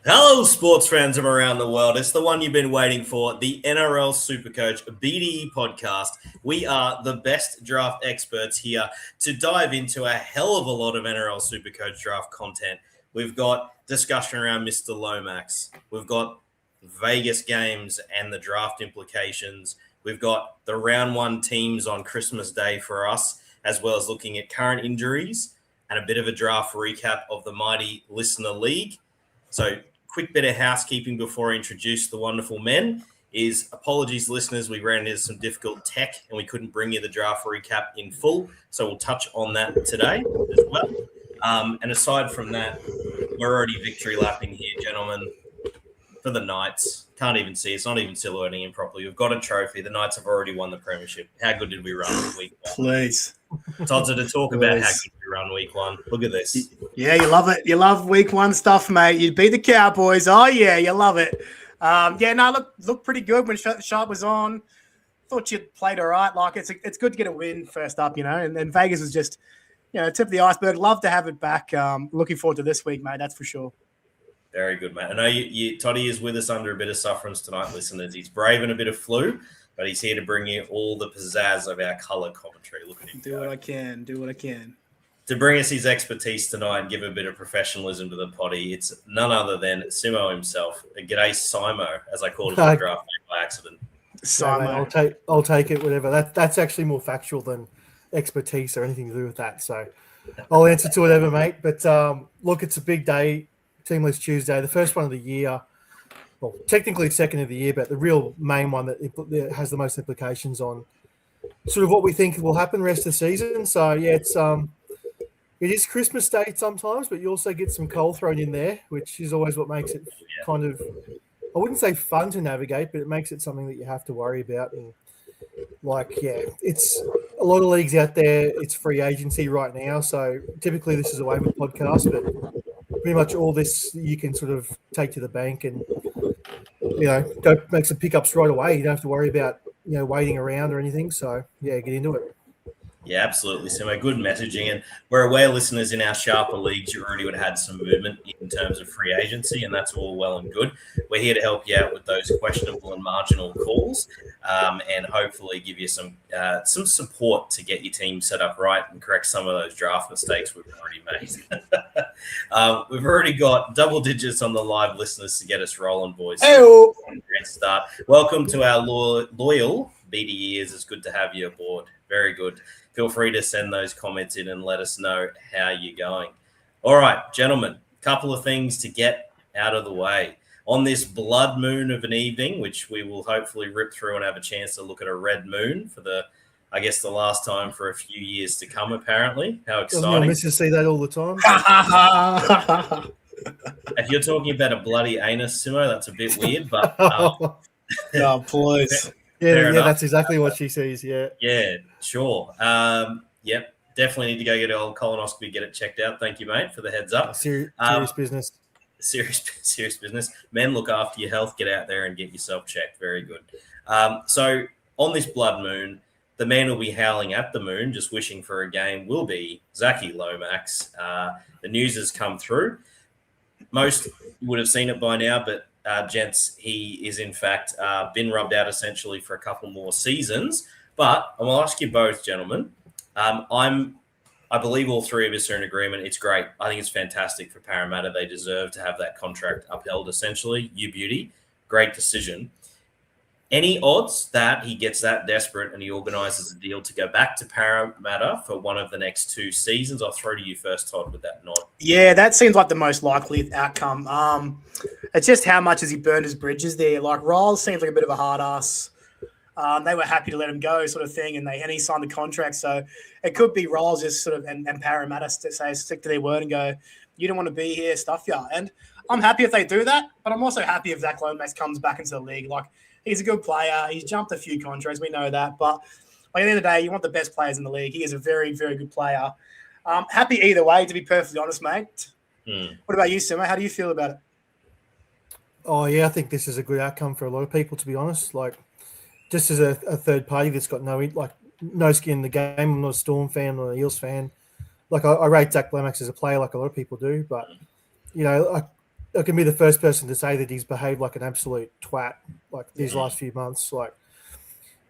Hello, sports fans from around the world. It's the one you've been waiting for, the NRL SuperCoach BDE Podcast. We are the best draft experts here to dive into a hell of a lot of NRL SuperCoach Draft content. We've got discussion around Mr. Lomax. We've got Vegas games and the draft implications. We've got the round one teams on Christmas Day for us, as well as looking at current injuries and a bit of a draft recap of the mighty Listener League. So, quick bit of housekeeping before I introduce the wonderful men is apologies, listeners. We ran into some difficult tech and we couldn't bring you the draft recap in full. So we'll touch on that today as well. And aside from that, we're already victory lapping here, gentlemen, for the Knights. Can't even see. It's not even silhouetting in properly. We've got a trophy. The Knights have already won the premiership. How good did we run week one? Please. Todd's to talk about how good we run week one. Look at this. Yeah, you love it. You love week one stuff, mate. You beat the Cowboys. Oh, yeah, you love it. Look pretty good when Sharp was on. Thought you played all right. Like, it's good to get a win first up, and then Vegas was just, tip of the iceberg. Love to have it back. Looking forward to this week, mate. That's for sure. Very good, mate. I know Toddy is with us under a bit of sufferance tonight, listeners. He's braving a bit of flu, but he's here to bring you all the pizzazz of our colour commentary. Look at him. Do what I can. To bring us his expertise tonight and give a bit of professionalism to the potty, it's none other than Simo himself. G'day, Simo, as I called him in the draft by accident. Simo. Yeah, I'll take it, whatever. That's actually more factual than expertise or anything to do with that. So I'll answer to whatever, mate. But look, it's a big day. Teamless Tuesday, the first one of the year. Well, technically second of the year, but the real main one that has the most implications on sort of what we think will happen rest of the season. So yeah, it is Christmas Day sometimes, but you also get some coal thrown in there, which is always what makes it kind of, I wouldn't say fun to navigate, but it makes it something that you have to worry about. And it's a lot of leagues out there. It's free agency right now, so typically this is a waiver podcast, but pretty much all this you can sort of take to the bank and, go make some pickups right away. You don't have to worry about, waiting around or anything. So, yeah, get into it. Yeah, absolutely. So, good messaging. And we're aware, listeners, in our sharper leagues, you already would have had some movement in terms of free agency, and that's all well and good. We're here to help you out with those questionable and marginal calls and hopefully give you some support to get your team set up right and correct some of those draft mistakes we've already made. We've already got double digits on the live listeners to get us rolling, boys. Hey-o. Great start. Welcome to our loyal BDEers. It's good to have you aboard. Very good. Feel free to send those comments in and let us know how you're going. All right, gentlemen, a couple of things to get out of the way. On this blood moon of an evening, which we will hopefully rip through and have a chance to look at a red moon for the last time for a few years to come, apparently. How exciting. I miss to see that all the time. If you're talking about a bloody anus, Simo, that's a bit weird, but... Oh, please. Yeah, that's exactly what she sees, yeah. Yeah, sure. Yep, definitely need to go get an old colonoscopy, get it checked out. Thank you, mate, for the heads up. Serious business. Serious business. Men, look after your health. Get out there and get yourself checked. Very good. So on this blood moon, the man who'll be howling at the moon, just wishing for a game, will be Zachy Lomax. The news has come through. Most would have seen it by now, but gents, he is in fact been rubbed out essentially for a couple more seasons. But I'll ask you both, gentlemen. I believe all three of us are in agreement. It's great. I think it's fantastic for Parramatta. They deserve to have that contract upheld, essentially. You beauty. Great decision. Any odds that he gets that desperate and he organises a deal to go back to Parramatta for one of the next 2 seasons? I'll throw to you first, Todd, with that nod. Yeah, that seems like the most likely outcome. It's just how much has he burned his bridges there. Like, Riles seems like a bit of a hard ass. They were happy to let him go, sort of thing, and he signed the contract. So it could be Riles just sort of and Parramatta stick to their word and go, you don't want to be here, stuff ya. And I'm happy if they do that, but I'm also happy if Zach Lomax comes back into the league. Like, he's a good player. He's jumped a few contracts. We know that. But at the end of the day, you want the best players in the league. He is a very, very good player. Happy either way, to be perfectly honest, mate. What about you, Simo? How do you feel about it? Oh, yeah, I think this is a good outcome for a lot of people, to be honest. Like, just as a third party that's got no skin in the game. I'm not a Storm fan, I'm not an Eels fan. Like, I rate Zach Lomax as a player like a lot of people do. But, I can be the first person to say that he's behaved like an absolute twat like these last few months. Like,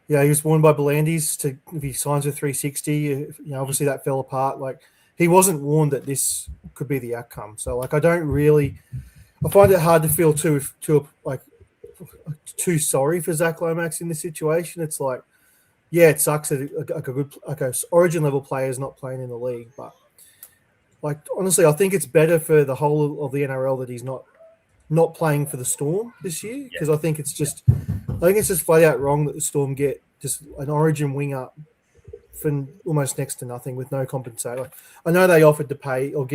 yeah, he was warned by Belandis to if he signs with 360. You know, obviously that fell apart. Like, he wasn't warned that this could be the outcome. So, like, I find it hard to feel too sorry for Zach Lomax in this situation. It's like, yeah, it sucks that a Origin level player is not playing in the league, but like honestly, I think it's better for the whole of the NRL that he's not playing for the Storm this year, because I think it's just flat out wrong that the Storm get just an Origin winger for almost next to nothing with no compensation. I know they offered to pay or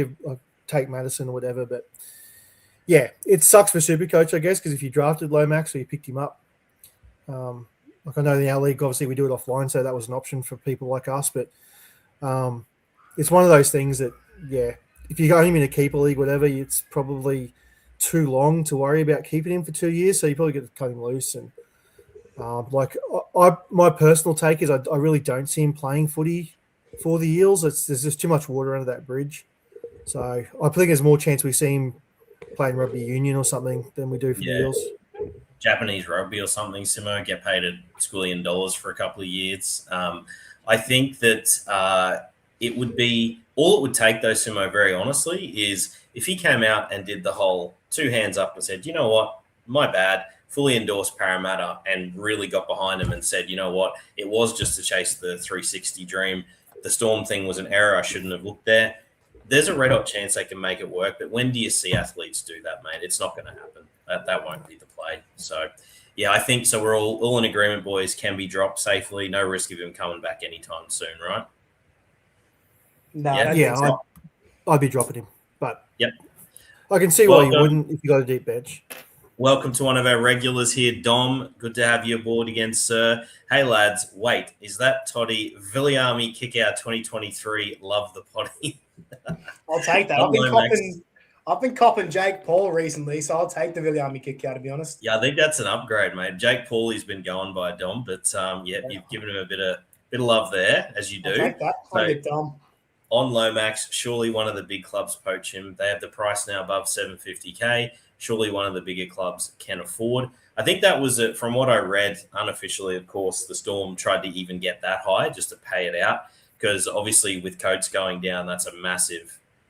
take Madison or whatever, but yeah, it sucks for SuperCoach, I guess, because if you drafted Lomax or you picked him up, like I know in our league, obviously we do it offline, so that was an option for people like us. But it's one of those things that, yeah, if you got him in a keeper league, whatever, it's probably too long to worry about keeping him for 2 years. So you probably get to cut him loose. And my personal take is I really don't see him playing footy for the Eels. There's just too much water under that bridge. So I think there's more chance we see him playing rugby union or something than we do for the Eels. Japanese rugby or something similar, get paid $1 squillion for a couple of years. I think that it would be all it would take, though, Simo, very honestly, is if he came out and did the whole 2 hands up and said, you know what, my bad, fully endorsed Parramatta and really got behind him and said, you know what, it was just to chase the 360 dream. The Storm thing was an error. I shouldn't have looked there. There's a red hot chance they can make it work. But when do you see athletes do that, mate? It's not going to happen. That won't be the play. So, yeah, I think so. We're all in agreement, boys. Can be dropped safely. No risk of him coming back anytime soon, right? No, I'd be dropping him. But yep, I can see why you wouldn't if you got a deep bench. Welcome to one of our regulars here, Dom. Good to have you aboard again, sir. Hey, lads, wait, is that Toddy Viliami Kickout 2023? Love the potty. I'll take that. I've been copping Jake Paul recently, so I'll take the Viliami kick out, to be honest. Yeah, I think that's an upgrade, mate. Jake Paul has been going by Dom, but you've given him a bit of love there, as you do. I'll take that. I'll get Dom. On Lomax, surely one of the big clubs poach him. They have the price now above $750K. Surely one of the bigger clubs can afford. I think that was it. From what I read, unofficially, of course, the Storm tried to even get that high just to pay it out, because obviously with Coates going down,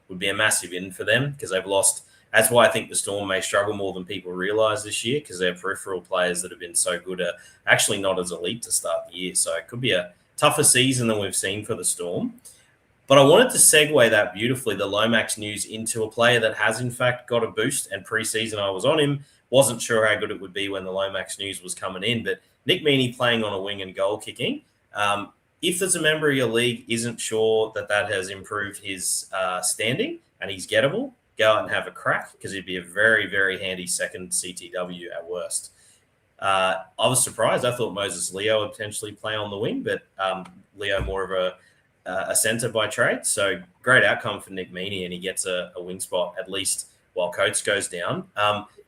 would be a massive in for them, because they've lost. That's why I think the Storm may struggle more than people realise this year, because their peripheral players that have been so good are actually not as elite to start the year. So it could be a tougher season than we've seen for the Storm. But I wanted to segue that beautifully, the Lomax news, into a player that has, in fact, got a boost. And pre-season I was on him. Wasn't sure how good it would be when the Lomax news was coming in. But Nick Meaney playing on a wing and goal kicking. If there's a member of your league isn't sure that has improved his standing and he's gettable, go out and have a crack, because he'd be a very, very handy second CTW at worst. I was surprised. I thought Moses Leo would potentially play on the wing, but Leo more of a centre by trade. So great outcome for Nick Meaney, and he gets a wing spot at least while Coates goes down.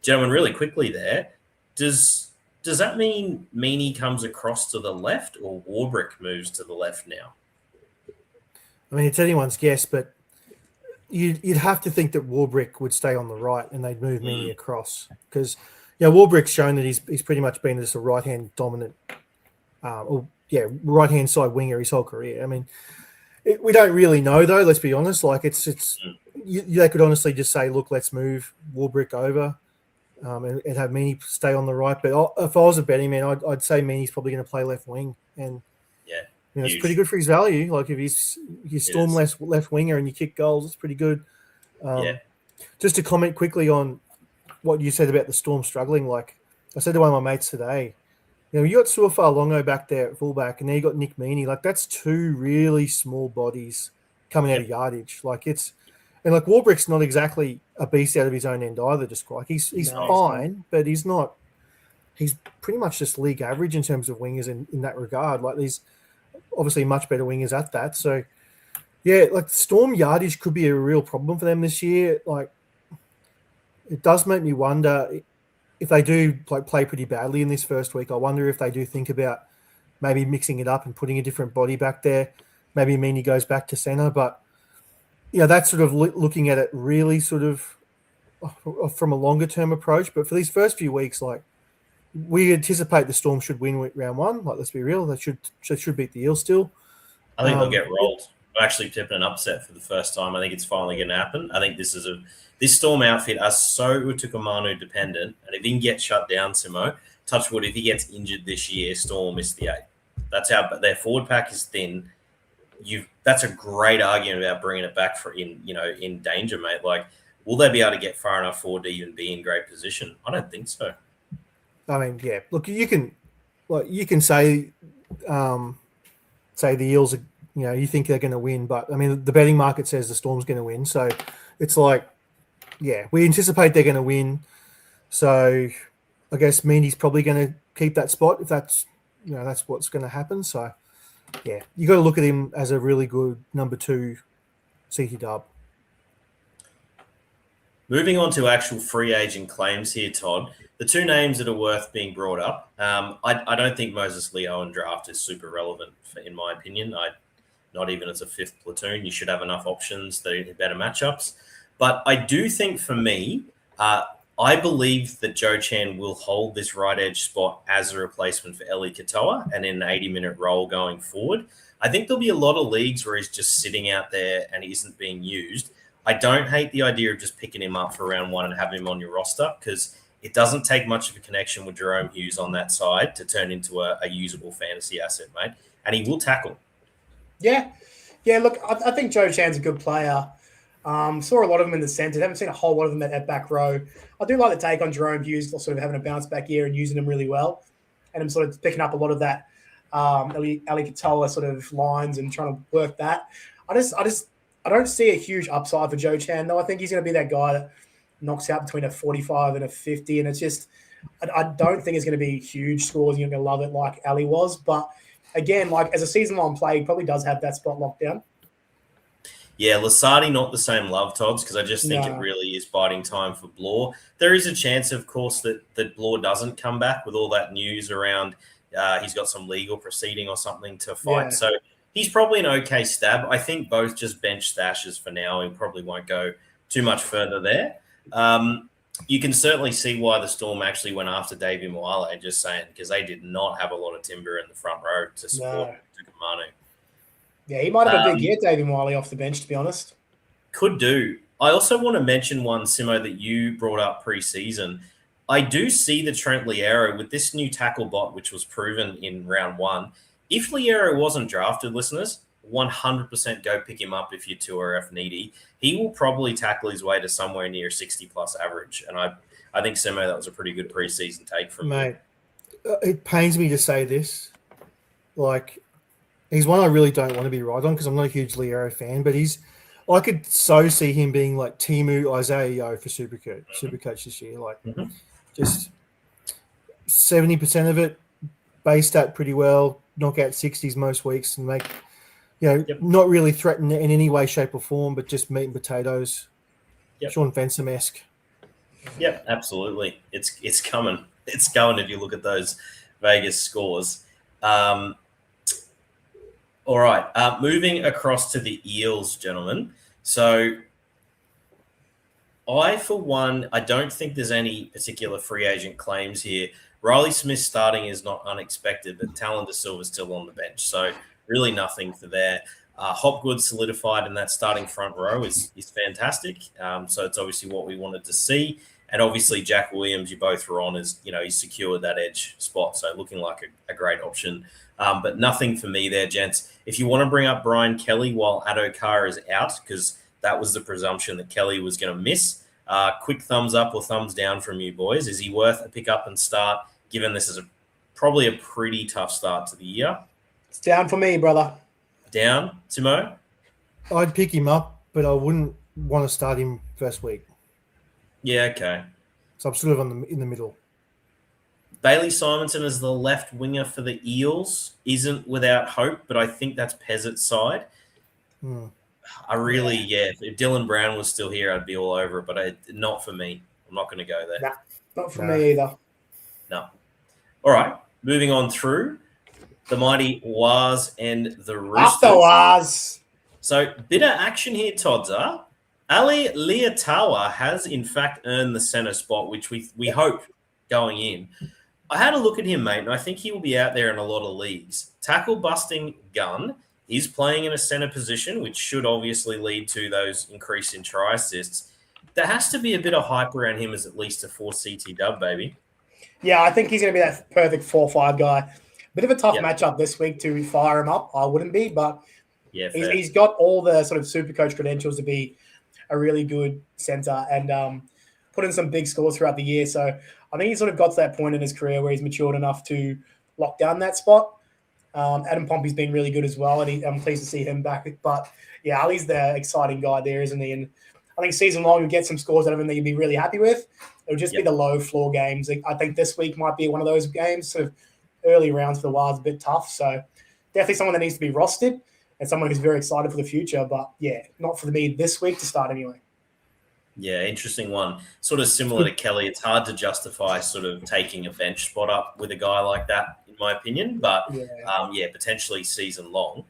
Gentlemen, really quickly there, does that mean Meaney comes across to the left, or Warbrick moves to the left now? I mean, it's anyone's guess, but you'd have to think that Warbrick would stay on the right and they'd move Meaney across, because Warbrick's shown that he's pretty much been just a right-hand dominant, right-hand side winger his whole career. I mean, we don't really know, though. Let's be honest. Like, they could honestly just say, look, let's move Warbrick over and have Meaney stay on the right. But if I was a betting man, I'd say Meaney's probably going to play left wing, and it's pretty good for his value. Like, if he's Storm left winger and you kick goals, it's pretty good. Just to comment quickly on what you said about the Storm struggling. Like I said to one of my mates today, you got Suafar Longo back there at fullback, and then you got Nick Meaney. Like, that's 2 really small bodies coming out of yardage. Like, Warbrick's not exactly a beast out of his own end either. Just like he's fine, but he's not. He's pretty much just league average in terms of wingers in that regard. Like, there's obviously much better wingers at that. So, yeah, like Storm yardage could be a real problem for them this year. Like, it does make me wonder. If they do play pretty badly in this first week, I wonder if they do think about maybe mixing it up and putting a different body back there. Maybe Meaney goes back to centre. But, that's sort of looking at it really sort of from a longer term approach. But for these first few weeks, like we anticipate the Storm should win round one. Like, let's be real, they should beat the Eels still. I think they'll get rolled. I'm actually tipping an upset for the first time. I think it's finally going to happen. I think this Storm outfit are so Utukamanu dependent, and if he can get shut down, Simo, touch wood, if he gets injured this year, Storm miss the 8. That's how their forward pack is thin. That's a great argument about bringing it back in danger, mate. Like, will they be able to get far enough forward to even be in great position? I don't think so. I mean, yeah. Look, you can say the Eels are, you think they're going to win, but I mean, the betting market says the Storm's going to win. So it's like, yeah, we anticipate they're going to win. So I guess Meaney's probably going to keep that spot if that's what's going to happen. So yeah, you got to look at him as a really good number 2 CT dub. Moving on to actual free agent claims here, Todd. The 2 names that are worth being brought up. I don't think Moses Leo and draft is super relevant, in my opinion. Not even as a 5th platoon. You should have enough options that are better matchups. But I do think for me, I believe that Joe Chan will hold this right edge spot as a replacement for Eli Katoa and in an 80-minute role going forward. I think there'll be a lot of leagues where he's just sitting out there and he isn't being used. I don't hate the idea of just picking him up for round 1 and having him on your roster because it doesn't take much of a connection with Jerome Hughes on that side to turn into a usable fantasy asset, mate. And he will tackle. Yeah. Look, I think Joe Chan's a good player. Saw a lot of them in the centre. Haven't seen a whole lot of them at back row. I do like the take on Jerome Hughes, sort of having a bounce back year and using him really well. And I'm sort of picking up a lot of that Ali Katoa sort of lines and trying to work that. I don't see a huge upside for Joe Chan, though. I think he's going to be that guy that knocks out between a 45 and a 50. And it's just, I don't think it's going to be huge scores. You're going to love it like Ali was. But again, like as a season-long play, he probably does have that spot locked down. Yeah, Lasardi not the same love, Tods, because I just think it really is biding time for Blore. There is a chance, of course, that Blore doesn't come back with all that news around he's got some legal proceeding or something to fight. Yeah. So he's probably an okay stab. I think both just bench stashes for now. He probably won't go too much further there. You can certainly see why the Storm actually went after Davey Moale, just saying, because they did not have a lot of timber in the front row to support Tukamanu. Yeah, he might have a big year, Davey Moale, off the bench, to be honest. Could do. I also want to mention one, Simo, that you brought up pre-season. I do see the Trent Liero with this new tackle bot, which was proven in round 1. If Liero wasn't drafted, listeners, 100% go pick him up if you're 2RF needy. He will probably tackle his way to somewhere near 60-plus average. And I think, Simo, that was a pretty good pre-season take from me. It pains me to say this. Like, he's one I really don't want to be right on because I'm not a huge Liero fan, but I could so see him being like Timu Isaiah Yeo for SuperCoach this year. Like, just 70% of it, base stat pretty well, knock out 60s most weeks and make, not really threaten in any way, shape or form, but just meat and potatoes. Sean Fensom-esque. Yep, absolutely. It's coming. It's going if you look at those Vegas scores. All right, moving across to the Eels, gentlemen. So for one, I don't think there's any particular free agent claims here. Riley Smith starting is not unexpected, but Talon De Silva's still on the bench. So really nothing for there. Hopgood solidified in that starting front row is fantastic. So it's obviously what we wanted to see. And obviously Jack Williams, you both were on, he's secured that edge spot. So looking like a great option. But nothing for me there, gents. If you want to bring up Brian Kelly while Addo-Carr is out, because that was the presumption that Kelly was going to miss, quick thumbs up or thumbs down from you boys. Is he worth a pick up and start, given this is probably a pretty tough start to the year? It's down for me, brother. Down, Timo? I'd pick him up, but I wouldn't want to start him first week. Yeah, okay. So I'm sort of in the middle. Bailey Simonson as the left winger for the Eels isn't without hope, but I think that's Pezzet's side. I really, if Dylan Brown was still here, I'd be all over it, but not for me. I'm not going to go there. Nah, not for me either. No. All right, moving on through the mighty Waz and the Roosters. Up the Waz. So, bit of action here, Todzer. Ali Liatawa has in fact earned the centre spot, which we hope going in. I had a look at him, mate, and I think he will be out there in a lot of leagues. Tackle busting gun. He's playing in a centre position, which should obviously lead to those increase in try assists. There has to be a bit of hype around him as at least a 4 CT dub, baby. Yeah, I think he's going to be that perfect 4-5 guy. Bit of a tough matchup this week to fire him up. I wouldn't be, but he's got all the sort of SuperCoach credentials to be a really good centre and put in some big scores throughout the year. So I think he's sort of got to that point in his career where he's matured enough to lock down that spot. Adam Pompey's been really good as well, and I'm pleased to see him back. But yeah, Ali's the exciting guy there, isn't he? And I think season long, you'll get some scores out of him that you'll be really happy with. It'll just be the low floor games. I think this week might be one of those games, sort of early rounds for the Wilds, a bit tough. So definitely someone that needs to be rostered and someone who's very excited for the future. But yeah, not for me this week to start anyway. Yeah, interesting one. Sort of similar to Kelly. It's hard to justify sort of taking a bench spot up with a guy like that, in my opinion. But potentially season long.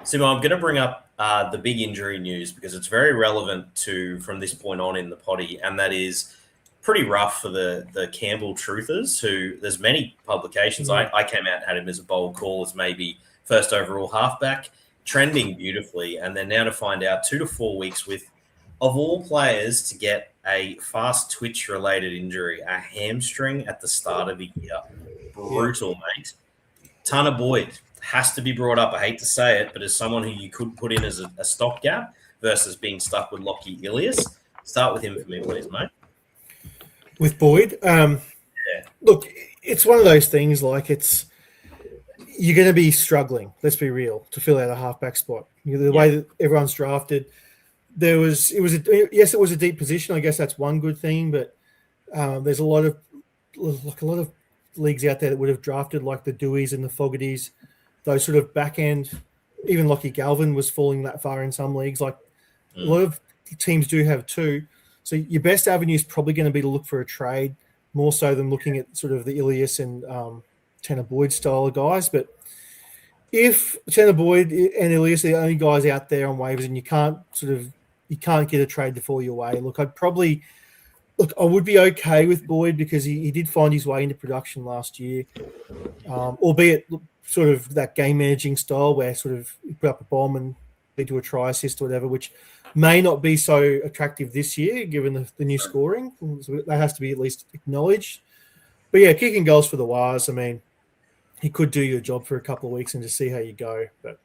So I'm going to bring up the big injury news because it's very relevant to from this point on in the potty, and that is pretty rough for the Campbell truthers. Who there's many publications. I came out and had him as a bold call as maybe first overall halfback, trending beautifully, and then now to find out 2 to 4 weeks with. Of all players to get a fast twitch-related injury, a hamstring at the start of the year. Brutal, mate. Tanner Boyd has to be brought up. I hate to say it, but as someone who you could put in as a stopgap versus being stuck with Lockie Ilias, start with him for me, please, mate. With Boyd? Look, it's one of those things like you're going to be struggling, let's be real, to fill out a halfback spot. The way that everyone's drafted – it was a deep position. I guess that's one good thing, but there's a lot of leagues out there that would have drafted like the Deweys and the Fogartys, those sort of back end. Even Lockie Galvin was falling that far in some leagues. Like a lot of teams do have two. So your best avenue is probably going to be to look for a trade more so than looking at sort of the Ilias and Tanner Boyd style of guys. But if Tanner Boyd and Ilias are the only guys out there on waivers and you can't get a trade to fall your way, I would be okay with Boyd because he did find his way into production last year, albeit sort of that game managing style where sort of you put up a bomb and lead to a try assist or whatever, which may not be so attractive this year given the new scoring. So that has to be at least acknowledged. But yeah, kicking goals for the Wires, I mean, he could do your job for a couple of weeks and just see how you go. But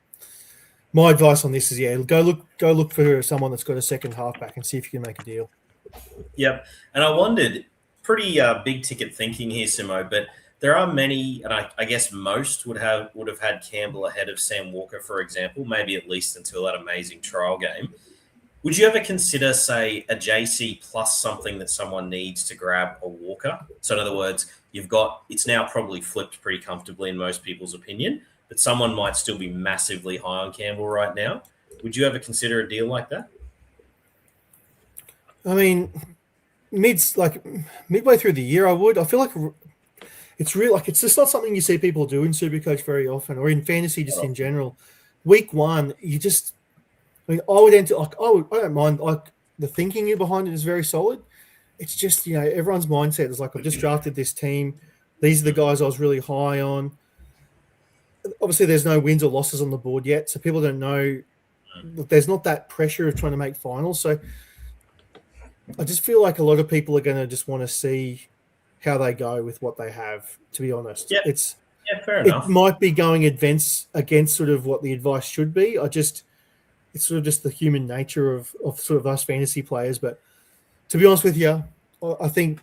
my advice on this is, go look for someone that's got a second halfback and see if you can make a deal. Yep. And I wondered, pretty big ticket thinking here, Simo, but there are many, and I guess most would have had Campbell ahead of Sam Walker, for example, maybe at least until that amazing trial game. Would you ever consider, say, a JC plus something that someone needs to grab a Walker? So in other words, it's now probably flipped pretty comfortably in most people's opinion, but someone might still be massively high on Campbell right now. Would you ever consider a deal like that? I mean, midway through the year, I would. I feel like it's real. Like it's just not something you see people do in SuperCoach very often, or in fantasy just in general. Week one, I would enter. I don't mind. Like the thinking behind it is very solid. It's just everyone's mindset is like, I've just drafted this team. These are the guys I was really high on. Obviously, there's no wins or losses on the board yet, so people don't know. There's not that pressure of trying to make finals. So I just feel like a lot of people are going to just want to see how they go with what they have, to be honest. Yeah, fair enough. It might be going against sort of what the advice should be. It's sort of just the human nature of sort of us fantasy players. But to be honest with you, I think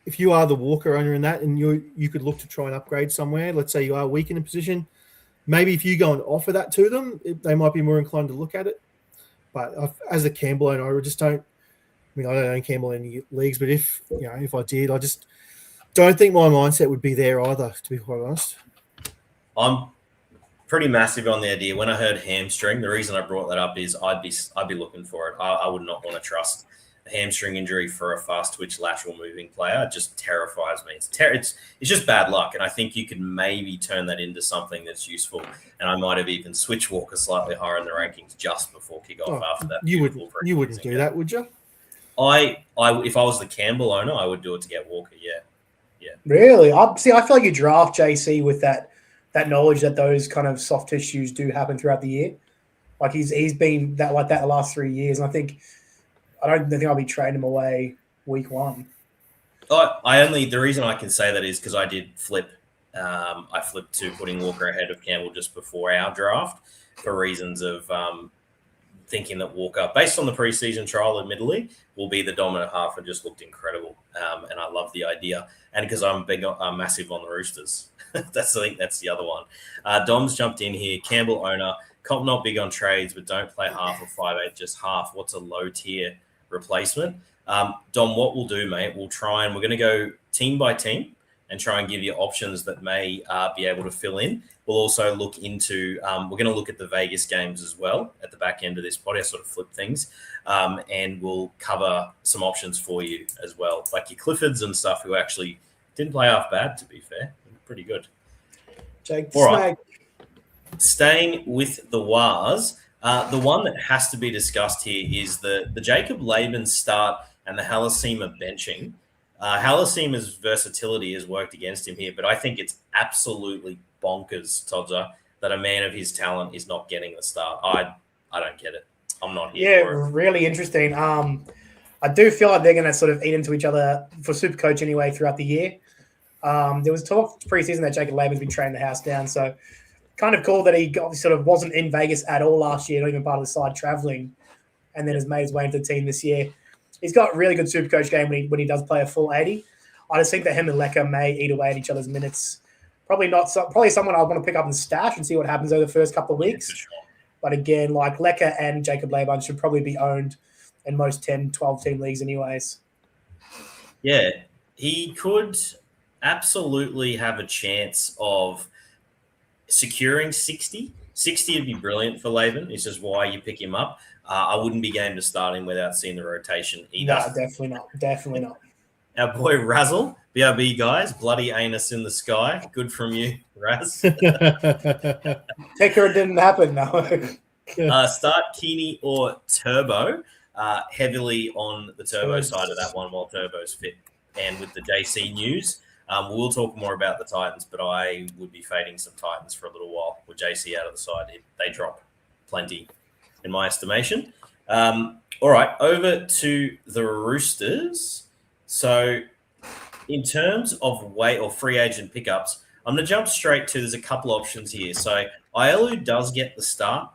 if you are the Walker owner in that and you could look to try and upgrade somewhere, let's say you are weak in a position, maybe if you go and offer that to them, they might be more inclined to look at it. But as a Campbell owner, I just don't. I don't own Campbell in any leagues, but if I did, I just don't think my mindset would be there either, to be quite honest. I'm pretty massive on the idea. When I heard hamstring, the reason I brought that up is I'd be looking for it. I would not want to trust a hamstring injury for a fast twitch lateral moving player. It just terrifies me. It's just bad luck, and I think you could maybe turn that into something that's useful. And I might have even switched Walker slightly higher in the rankings just before kickoff after that. You wouldn't do that, would you? I if I was the Campbell owner, I would do it to get Walker. Yeah. Really? I feel like you draft JC with that knowledge that those kind of soft tissues do happen throughout the year. Like he's been that the last 3 years, and I don't think I'll be trading him away week one. The reason I can say that is because I did flip. I flipped to putting Walker ahead of Campbell just before our draft for reasons of thinking that Walker, based on the preseason trial, admittedly, will be the dominant half and just looked incredible. And I love the idea. And because I'm massive on the Roosters. I think that's the other one. Dom's jumped in here. Campbell owner. Comp not big on trades, but don't play half or 5'8", just half. What's a low tier replacement? Dom, what we'll do, mate, we're going to go team by team and try and give you options that may be able to fill in. We'll also look into, we're going to look at the Vegas games as well at the back end of this podcast, sort of flip things, and we'll cover some options for you as well, like your Cliffords and stuff who actually didn't play half bad, to be fair. Pretty good. Jake, all right. Staying with the Wars, the one that has to be discussed here is the Jacob Laban start and the Halasima benching. Halasima's versatility has worked against him here, but I think it's absolutely bonkers, Todger, that a man of his talent is not getting the start. I don't get it. I'm not here for it. Yeah, really interesting. I do feel like they're going to sort of eat into each other for SuperCoach anyway throughout the year. There was talk preseason that Jacob Laban's been training the house down, so kind of cool that he sort of wasn't in Vegas at all last year, not even part of the side traveling, and then has made his way into the team this year. He's got a really good SuperCoach game when he does play a full 80. I just think that him and Lecker may eat away at each other's minutes. Probably someone I want to pick up and stash and see what happens over the first couple of weeks. Yeah, for sure. But again, like Lecker and Jacob Laban should probably be owned in most 10, 12-team leagues anyways. Yeah, he could absolutely have a chance of securing 60. 60 would be brilliant for Laban. It's just why you pick him up. I wouldn't be game to start him without seeing the rotation either. No, definitely not. Definitely not. Our boy Razzle, BRB guys, bloody anus in the sky. Good from you, Raz. Ticker, it didn't happen, no. Start Keeney or Turbo. Heavily on the Turbo side of that one while Turbo's fit. And with the JC news, we'll talk more about the Titans, but I would be fading some Titans for a little while with JC out of the side. They drop plenty in my estimation. All right, over to the Roosters. So in terms of weight or free agent pickups, I'm going to jump straight to there's a couple options here. So Aielu does get the start.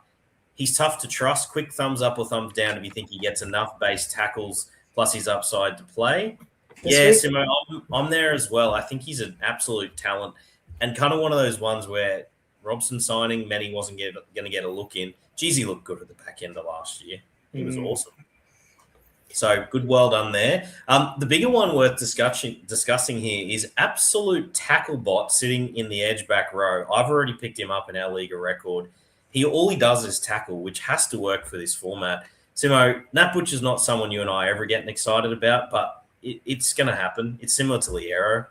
He's tough to trust. Quick thumbs up or thumbs down if you think he gets enough base tackles plus his upside to play. Yeah, Simo, I'm there as well. I think he's an absolute talent and kind of one of those ones where Robson signing meant he wasn't going to get a look in. Geez, he looked good at the back end of last year. He was awesome. So good, well done there. The bigger one worth discussing here is absolute tackle bot sitting in the edge back row. I've already picked him up in our Liga record. All he does is tackle, which has to work for this format. Simo, Nat Butcher's not someone you and I are ever getting excited about, but it's going to happen. It's similar to Liero.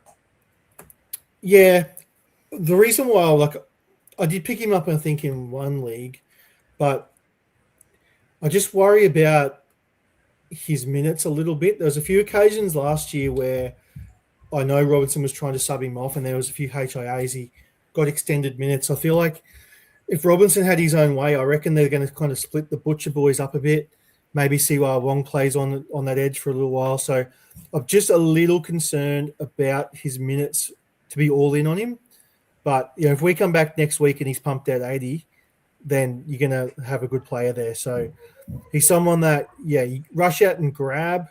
Yeah. The reason why I did pick him up, I think, in one league, but I just worry about his minutes a little bit. There was a few occasions last year where I know Robinson was trying to sub him off and there was a few HIAs. He got extended minutes. I feel like if Robinson had his own way, I reckon they're going to kind of split the Butcher boys up a bit, maybe see why Wong plays on that edge for a little while. So I'm just a little concerned about his minutes to be all in on him. But if we come back next week and he's pumped out 80, then you're going to have a good player there. So he's someone that, you rush out and grab.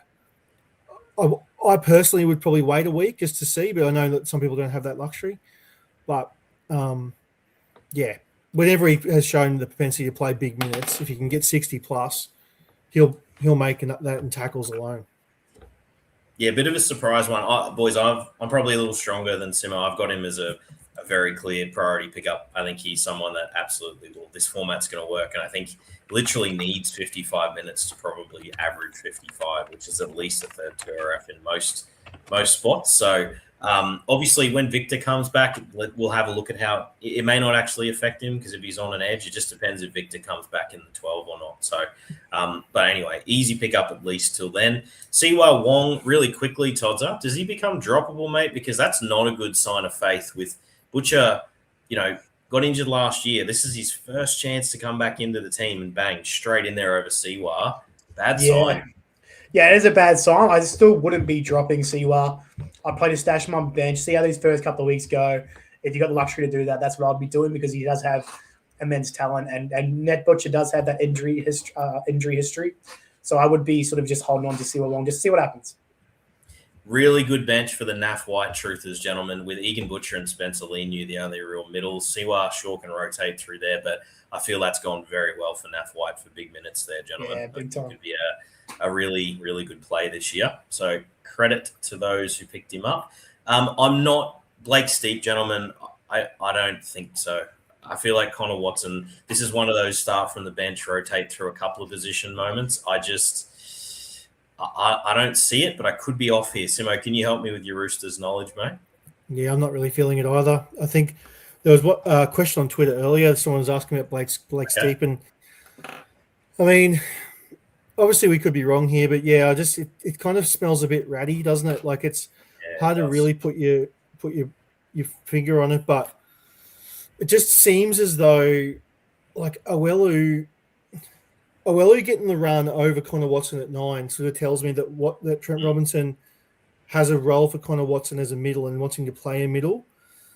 I personally would probably wait a week just to see, but I know that some people don't have that luxury. But, whenever he has shown the propensity to play big minutes, if he can get 60 plus, he'll make that in tackles alone. Yeah, a bit of a surprise one. Boys, I'm probably a little stronger than Simo. I've got him as a a very clear priority pickup. I think he's someone that absolutely will. This format's going to work, and I think literally needs 55 minutes to probably average 55, which is at least a third TRF in most spots. So obviously when Victor comes back, we'll have a look at how it may not actually affect him, because if he's on an edge, it just depends if Victor comes back in the 12 or not. So, but anyway, easy pickup at least till then. Siwa Wong, really quickly, Todzer, does he become droppable, mate? Because that's not a good sign of faith with Butcher, got injured last year. This is his first chance to come back into the team and bang, straight in there over Siwa. Bad sign. Yeah, it is a bad sign. I still wouldn't be dropping Siwa. I'd play to stash him on bench, see how these first couple of weeks go. If you've got the luxury to do that, that's what I'd be doing, because he does have immense talent, and Ned Butcher does have that injury history. So I would be sort of just holding on to Siwa Wong, just to see what happens. Really good bench for the NAF White Truthers, gentlemen, with Egan Butcher and Spencer Leniu, the only real middles. Siwa Shaw can rotate through there, but I feel that's gone very well for NAF White for big minutes there, gentlemen. Yeah, big time. It could be a really, really good play this year. So credit to those who picked him up. I'm not Blake Steep, gentlemen. I don't think so. I feel like Connor Watson, this is one of those start from the bench, rotate through a couple of position moments. I don't see it, but I could be off here. Simo, can you help me with your Roosters knowledge, mate? Yeah, I'm not really feeling it either. I think there was a question on Twitter earlier. Someone was asking about Blake Steep, and I mean, obviously we could be wrong here, but yeah, it kind of smells a bit ratty, doesn't it? Like it's hard to really put your finger on it, but it just seems as though like Awelu getting the run over Connor Watson at 9 sort of tells me that Trent Robinson has a role for Connor Watson as a middle and wanting to play a middle.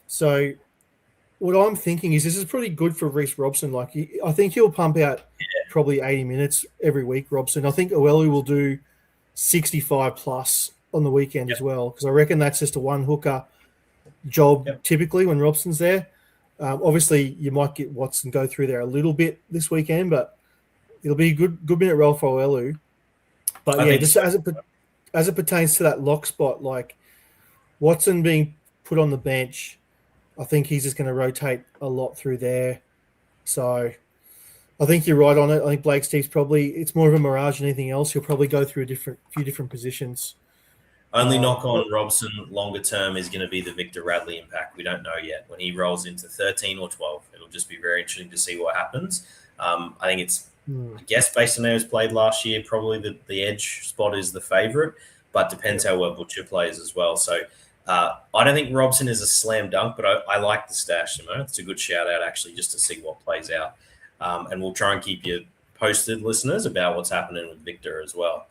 So what I'm thinking is this is pretty good for Reece Robson. Like I think he'll pump out probably 80 minutes every week, Robson. I think Awelu will do 65 plus on the weekend as well, because I reckon that's just a one hooker job typically when Robson's there. Obviously, you might get Watson go through there a little bit this weekend, but it'll be a good minute role for Awelu. But as it pertains to that lock spot, like Watson being put on the bench, I think he's just going to rotate a lot through there. So I think you're right on it. I think Blake Steve's it's more of a mirage than anything else. He'll probably go through a few different positions. Only knock on Robson longer term is going to be the Victor Radley impact. We don't know yet. When he rolls into 13 or 12, it'll just be very interesting to see what happens. I think it's, I guess, based on how he was played last year, probably the edge spot is the favourite, but depends how well Butcher plays as well. So I don't think Robson is a slam dunk, but I like the stash. It's a good shout out, actually, just to see what plays out. And we'll try and keep you posted, listeners, about what's happening with Victor as well.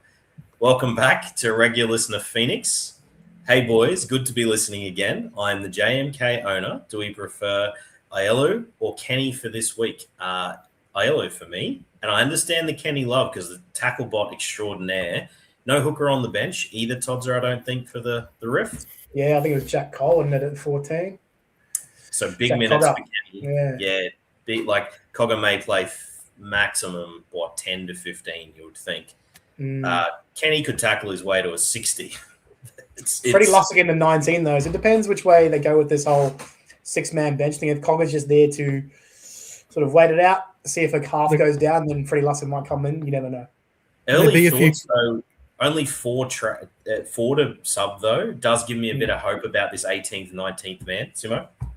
Welcome back to regular listener Phoenix. Hey, boys, good to be listening again. I'm the JMK owner. Do we prefer Aielu or Kenny for this week? Aielu for me. And I understand the Kenny love because the tackle bot extraordinaire. No hooker on the bench. Either Todzer, I don't think, for the riff. Yeah, I think it was Jack Cole and at 14. So big Jack minutes Cogger for Kenny. Yeah. Like Cogger may play maximum, 10 to 15, you would think. Kenny could tackle his way to a 60. It's Freddie Lussick in the 19, though. So it depends which way they go with this whole six-man bench thing. If Cogger's just there to sort of wait it out, see if a half goes down, then Freddie Lussick might come in. You never know. Early thoughts, though, only four to sub, though, does give me a bit of hope about this 18th, 19th man. Simo? I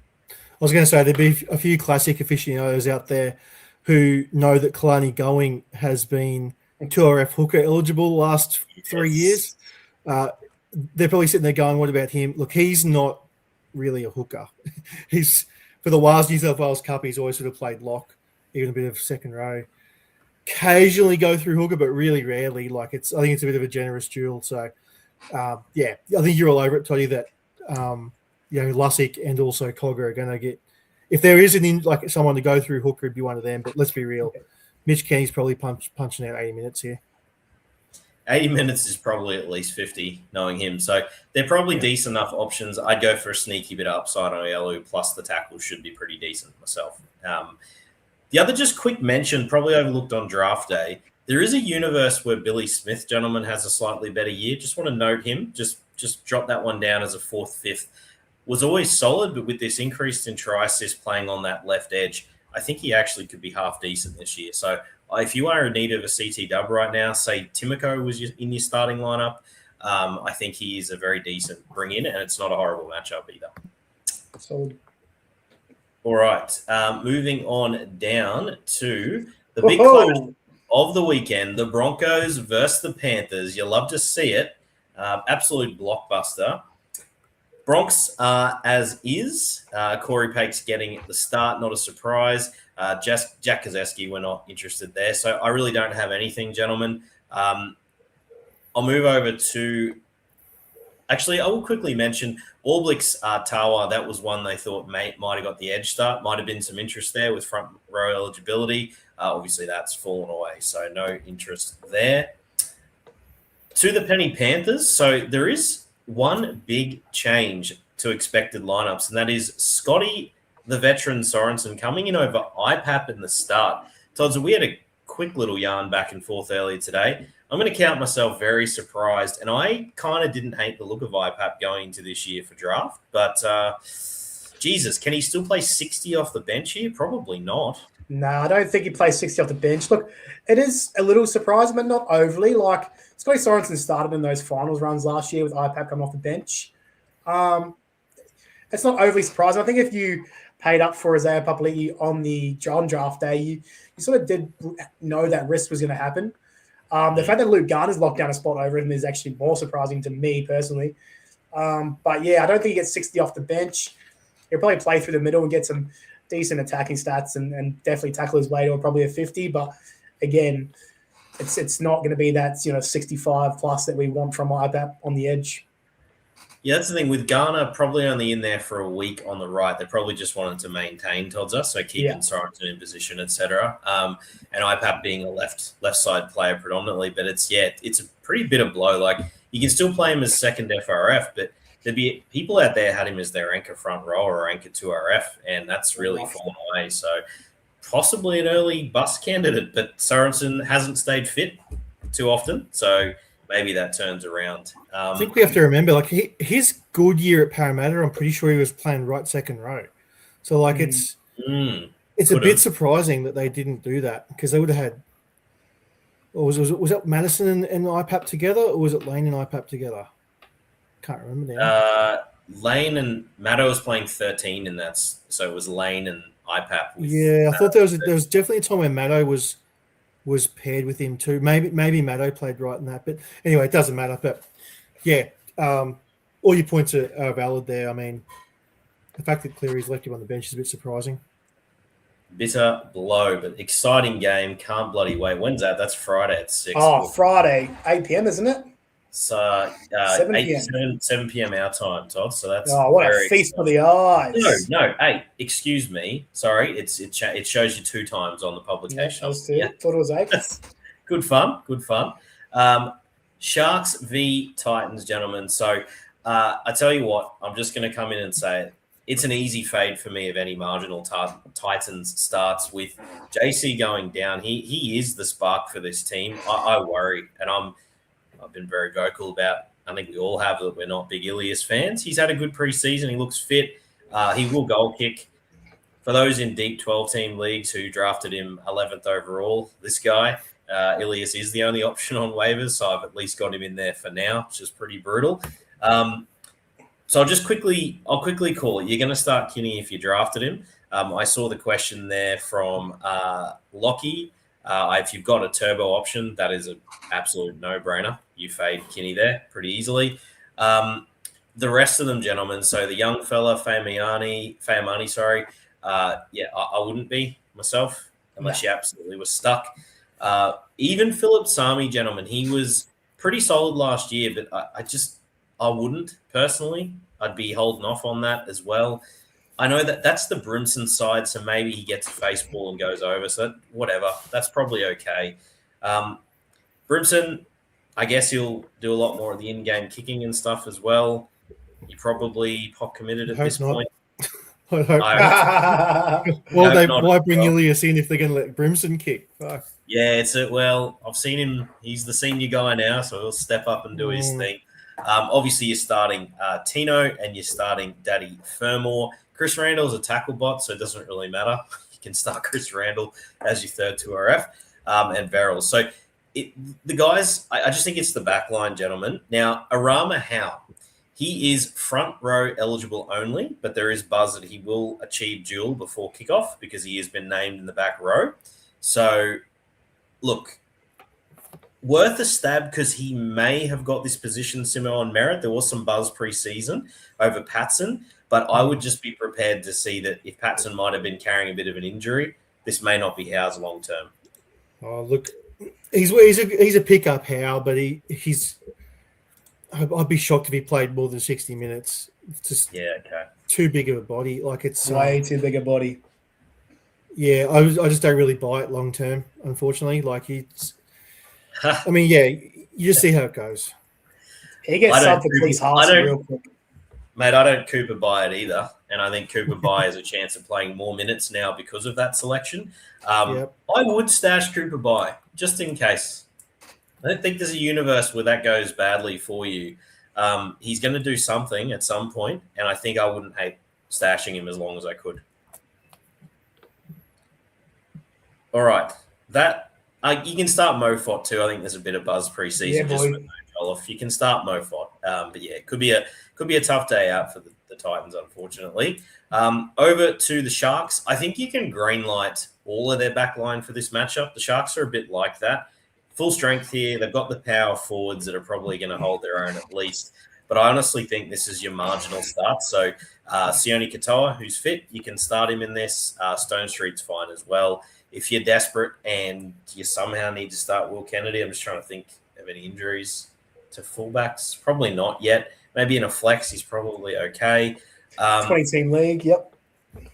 was going to say there'd be a few classic aficionados out there who know that Kalani Going has been 2RF hooker eligible the last 3 years. They're probably sitting there going, what about him? Look, he's not really a hooker. He's for the Wales New South Wales Cup, he's always sort of played lock, even a bit of second row. Occasionally go through hooker, but really rarely. I think it's a bit of a generous duel. So, I think you're all over it, Toddy, that Lussick and also Cogger are going to get. If there is someone to go through hooker, it'd be one of them. But let's be real. Mitch Kenny's probably punching out 80 minutes here. 80 minutes is probably at least 50, knowing him. So they're probably decent enough options. I'd go for a sneaky bit of upside on Aielu, plus the tackle should be pretty decent myself. The other just quick mention, probably overlooked on draft day, there is a universe where Billy Smith, gentlemen, has a slightly better year. Just want to note him. Just drop that one down as a 4th, 5th. was always solid, but with this increase in try assist playing on that left edge, I think he actually could be half decent this year. So if you are in need of a CT dub right now, say Timoko was in your starting lineup, I think he is a very decent bring in, and it's not a horrible matchup either. Solid. All right, moving on down to the big close of the weekend, the Broncos versus the Panthers. You love to see it. Absolute blockbuster. Bronx as is. Corey Pake's getting the start, not a surprise. Jack Kozeski, we're not interested there. So I really don't have anything, gentlemen. I'll move over to... Actually, I will quickly mention All Blacks Tawa. That was one they thought might have got the edge start. Might have been some interest there with front row eligibility. Obviously, that's fallen away, so no interest there. To the Penny Panthers. So there is one big change to expected lineups, and that is Scotty, the veteran Sorensen, coming in over IPAP in the start. Todd, so we had a quick little yarn back and forth earlier today. I'm going to count myself very surprised, and I kind of didn't hate the look of IPAP going into this year for draft, but Jesus, can he still play 60 off the bench here? Probably not. No, I don't think he plays 60 off the bench. Look, it is a little surprising, but not overly. Like, Scotty Sorensen started in those finals runs last year with IPAP coming off the bench. It's not overly surprising. I think if you paid up for Isaiah Papali'i on the John draft day, you sort of did know that risk was going to happen. The fact that Luke Garner's locked down a spot over him is actually more surprising to me personally. But yeah, I don't think he gets 60 off the bench. He'll probably play through the middle and get some decent attacking stats and definitely tackle his way to probably a 50. But again, it's not going to be that 65 plus that we want from IPAP on the edge. Yeah, that's the thing with Garner probably only in there for a week on the right. They probably just wanted to maintain Todza, so keeping Sorensen in position, etc. And IPAP being a left side player predominantly, but it's a pretty bitter blow. Like you can still play him as second FRF, but there'd be people out there had him as their anchor front row or anchor 2RF, and that's really fallen away. So possibly an early bust candidate, but Sorensen hasn't stayed fit too often, so maybe that turns around. I think we have to remember, like his good year at Parramatta, I'm pretty sure he was playing right second row. So like it's a bit surprising that they didn't do that because they would have had. Or was that Madison and IPAP together, or was it Lane and IPAP together? Can't remember now. Lane and Maddo was playing 13, and so it was Lane and IPAP. I thought there was definitely a time where Maddo was paired with him too. Maybe Maddo played right in that, but anyway, it doesn't matter. But yeah, all your points are valid there. I mean, the fact that Cleary's left him on the bench is a bit surprising. Bitter blow, but exciting game. Can't bloody wait. When's that? That's Friday at 6. Oh, Friday, 8 p.m., isn't it? So 7 p.m. 7 p.m. our time, Todd. So that's what a feast for the eyes. No. Hey, excuse me. Sorry, it shows you 2 times on the publication. Thought it was 8. Good fun. Sharks v Titans, gentlemen. So I tell you what, I'm just going to come in and say it. It's an easy fade for me of any marginal Titans starts with JC going down. He is the spark for this team. I worry, and I've been very vocal about, I think we all have, that we're not big Ilias fans. He's had a good preseason. He looks fit. He will goal kick. For those in deep 12-team leagues who drafted him 11th overall, this guy, Ilias is the only option on waivers, so I've at least got him in there for now, which is pretty brutal. So I'll quickly call it. You're going to start Kinney if you drafted him. I saw the question there from Lockie. If you've got a turbo option, that is an absolute no-brainer. You fade Kinney there pretty easily. The rest of them, gentlemen, so the young fella, Fayamani, I wouldn't be myself unless you absolutely were stuck. Even Philip Sami, gentlemen, he was pretty solid last year, but I wouldn't personally. I'd be holding off on that as well. I know that's the Brimson side, so maybe he gets a face ball and goes over. So whatever, that's probably okay. Brimson, I guess he'll do a lot more of the in-game kicking and stuff as well. He probably pop committed at this point. I hope. Why bring Ilias in if they're going to let Brimson kick? Fuck. Yeah, I've seen him. He's the senior guy now, so he'll step up and do his thing. Obviously, you're starting Tino and you're starting Daddy Fermor. Chris Randall's a tackle bot, so it doesn't really matter. You can start Chris Randall as your third 2RF and Verrills. So the guys, I just think it's the back line, gentlemen. Now, Arama Howe, he is front row eligible only, but there is buzz that he will achieve dual before kickoff because he has been named in the back row. So, look, worth a stab because he may have got this position similar on merit. There was some buzz pre-season over Patson, but I would just be prepared to see that if Patson might have been carrying a bit of an injury, this may not be Howe's long term. Oh, look, he's a pickup Howe, but he's. I'd be shocked if he played more than 60 minutes. It's just too big of a body. Like it's way too big a body. Yeah, I just don't really buy it long term, unfortunately. Like I mean, yeah, you just see how it goes. He gets something for his heart real quick. Mate, I don't Cooper buy it either. And I think Cooper Buy has a chance of playing more minutes now because of that selection. I would stash Cooper Buy just in case. I don't think there's a universe where that goes badly for you. He's going to do something at some point, and I think I wouldn't hate stashing him as long as I could. All right. You can start Mofot too. I think there's a bit of buzz pre-season. You can start Mofot. But yeah, it could be a tough day out for the Titans, unfortunately. Over to the Sharks. I think you can greenlight all of their back line for this matchup. The Sharks are a bit like that. Full strength here. They've got the power forwards that are probably going to hold their own at least. But I honestly think this is your marginal start. So Sione Katoa, who's fit, you can start him in this. Stone Street's fine as well. If you're desperate and you somehow need to start Will Kennedy, I'm just trying to think of any injuries to fullbacks. Probably not yet. Maybe in a flex, he's probably okay. 20-team league, yep.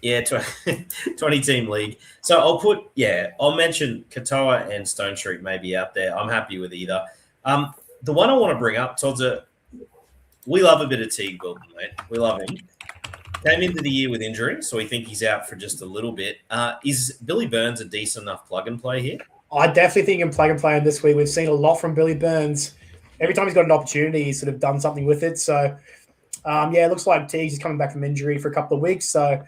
Yeah, 20-team league. So I'll mention Katoa and Stone Street maybe out there. I'm happy with either. The one I want to bring up, Todd's we love a bit of Teague Wilton, mate. We love him. Came into the year with injury, so we think he's out for just a little bit. Is Billy Burns a decent enough plug and play here? I definitely think he can plug and play in this week. We've seen a lot from Billy Burns. Every time he's got an opportunity, he's sort of done something with it. So, it looks like Teague's is coming back from injury for a couple of weeks. So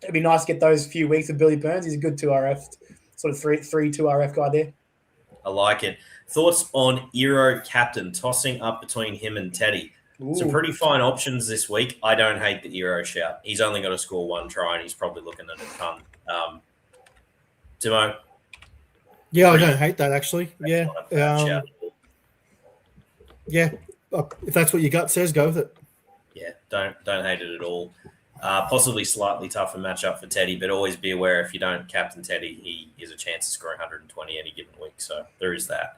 it'd be nice to get those few weeks of Billy Burns. He's a good 2RF, sort of 3-2RF guy there. I like it. Thoughts on Euro captain, tossing up between him and Teddy? Ooh. Some pretty fine options this week. I don't hate the Euro shout. He's only got to score one try, and he's probably looking at a ton. Timo? Yeah, I don't hate that, actually. Yeah. If that's what your gut says, go with it. Yeah, don't hate it at all. Possibly slightly tougher matchup for Teddy, but always be aware if you don't captain Teddy, he has a chance of scoring 120 any given week. So there is that.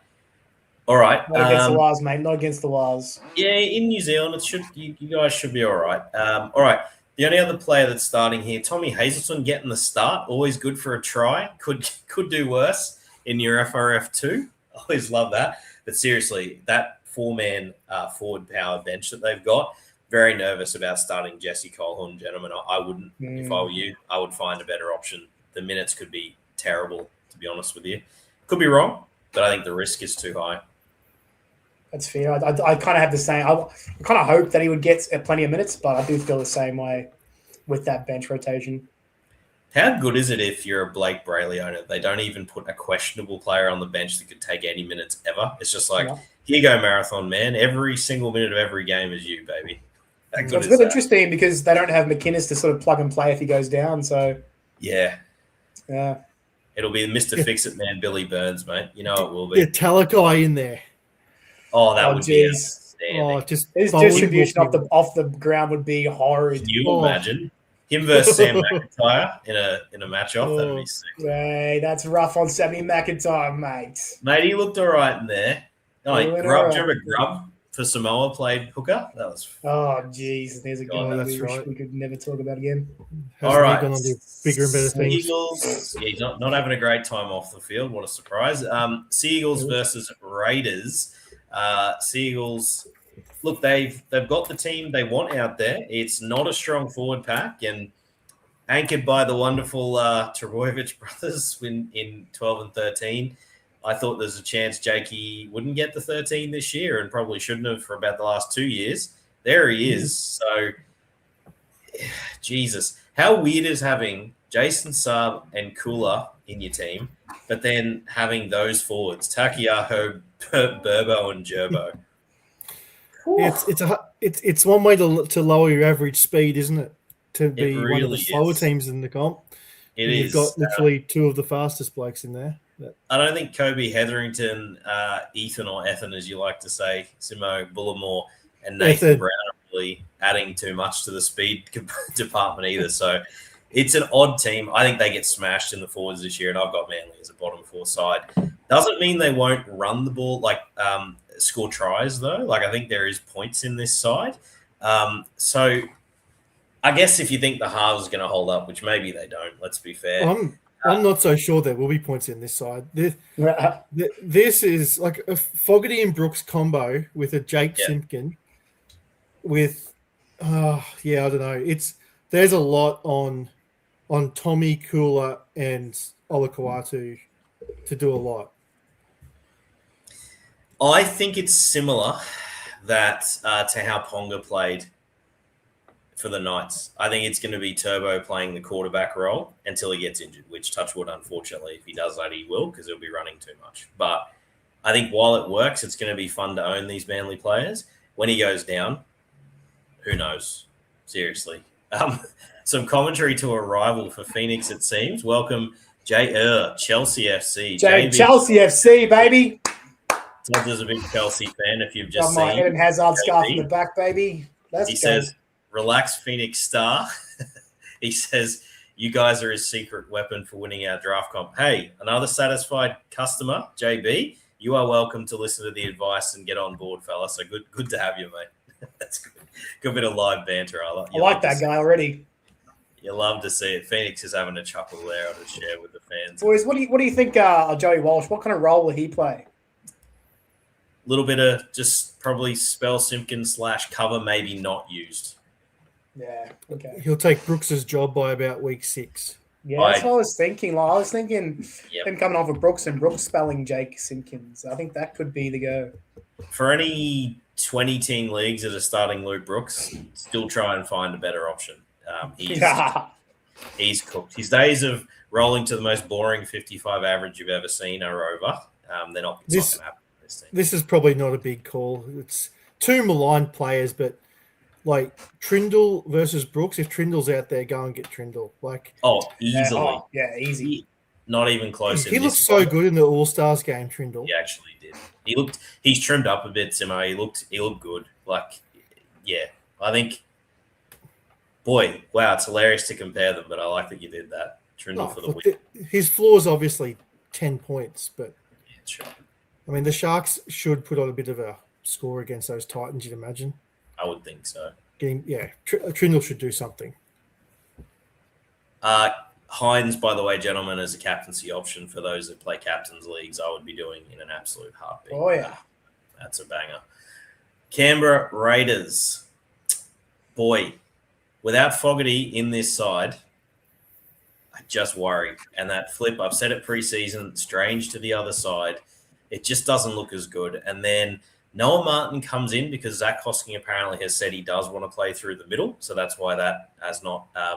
All right. Not against the Wars, mate. Not against the Wars. Yeah, in New Zealand, you guys should be all right. All right. The only other player that's starting here, Tommy Hazelton, getting the start. Always good for a try. Could do worse in your FRF2. Always love that. But seriously, that four-man forward power bench that they've got, very nervous about starting Jesse Colehorn, gentlemen. I wouldn't. If I were you, I would find a better option. The minutes could be terrible, to be honest with you. Could be wrong, but I think the risk is too high. That's fair. I kind of have the same. I kind of hope that he would get plenty of minutes, but I do feel the same way with that bench rotation. How good is it if you're a Blake Brayley owner? They don't even put a questionable player on the bench that could take 80 minutes ever. It's just like, here you go, marathon man. Every single minute of every game is you, baby. It's a bit interesting because they don't have McInnes to sort of plug and play if he goes down. So yeah. It'll be Mr. Fix-It man, Billy Burns, mate. You know it will be. Yeah, Talakai in there. Oh, that would be outstanding. His distribution off the ground would be horrid. Can you imagine him versus Sam McIntyre in a match off? That'd be sick. Hey, that's rough on Sammy McIntyre, mate. Mate, he looked all right in there. Oh, Grub, do you remember Grub for Samoa played hooker? That was. Oh, jeez, there's a guy that's right. we could never talk about again. All right, gone on to bigger and better things. Seagulls, he's not having a great time off the field. What a surprise! Seagulls versus Raiders. Seagulls, look, they've got the team they want out there. It's not a strong forward pack, and anchored by the wonderful Trbojevic brothers in 12 and 13. I thought there's a chance Jakey wouldn't get the 13 this year and probably shouldn't have for about the last 2 years. There he is. So, Jesus. How weird is having Jason Saab and Kula in your team, but then having those forwards, Takiaho, Burbo, and Gerbo? Yeah, it's one way to lower your average speed, isn't it? To be Really one of the slower teams in the comp. You've got literally two of the fastest blokes in there. I don't think Kobe Hetherington, Ethan or Ethan, as you like to say, Simo Bullimore, and Nathan Brown are really adding too much to the speed department either. So it's an odd team. I think they get smashed in the forwards this year, and I've got Manly as a bottom four side. Doesn't mean they won't run the ball, score tries, though. I think there is points in this side. So I guess if you think the halves is going to hold up, which maybe they don't, let's be fair. I'm not so sure there will be points in this side. This is like a Fogarty and Brooks combo with a Jake Simpkin with, I don't know. There's a lot on Tommy, Kula, and Olakau'atu to do a lot. I think it's similar to how Ponga played for the Knights. I think it's going to be Turbo playing the quarterback role until he gets injured, which, touch wood, unfortunately, if he does that, he will, because he'll be running too much. But I think while it works, it's going to be fun to own these Manly players. When he goes down, who knows? Seriously. Some commentary to a rival for Phoenix, it seems. Welcome, Chelsea FC. Chelsea FC, baby. Todd's a big Chelsea fan, if you've just seen. My Eden Hazard scarf in the back, baby. He says, relax, Phoenix Star. He says, you guys are his secret weapon for winning our draft comp. Hey, another satisfied customer, JB. You are welcome to listen to the advice and get on board, fella. So good to have you, mate. That's good. Good bit of live banter. I like that guy already. You love to see it. Phoenix is having a chuckle there to share with the fans. Boys, what do you think, Joey Walsh? What kind of role will he play? A little bit of just probably spell Simpkin / cover, maybe not used. Yeah, okay. He'll take Brooks's job by about week 6. Yeah, that's what I was thinking. I was thinking him coming off of Brooks and Brooks spelling Jake Simpkins. I think that could be the go. For any 20-team leagues that are starting Luke Brooks, still try and find a better option. He's cooked. His days of rolling to the most boring 55 average you've ever seen are over. They're not going to happen. This is probably not a big call. It's two maligned players, but Trindle versus Brooks. If Trindle's out there, go and get Trindle. Easily. Easy. Not even close. He looked so good in the All-Stars game, Trindle. He actually did. He's trimmed up a bit, Simo. He looked good. I think, boy, wow, it's hilarious to compare them, but I like that you did that. Trindle for the win. His floor is obviously 10 points, but sure. I mean, the Sharks should put on a bit of a score against those Titans, you'd imagine. I would think so. Trindle should do something. Hines, by the way, gentlemen, is a captaincy option for those that play captains leagues. I would be doing in an absolute heartbeat. Oh, yeah. That's a banger. Canberra Raiders. Boy, without Fogarty in this side, I just worry. And that flip, I've said it preseason, strange to the other side. It just doesn't look as good. And then Noah Martin comes in because Zach Hosking apparently has said he does want to play through the middle. So that's why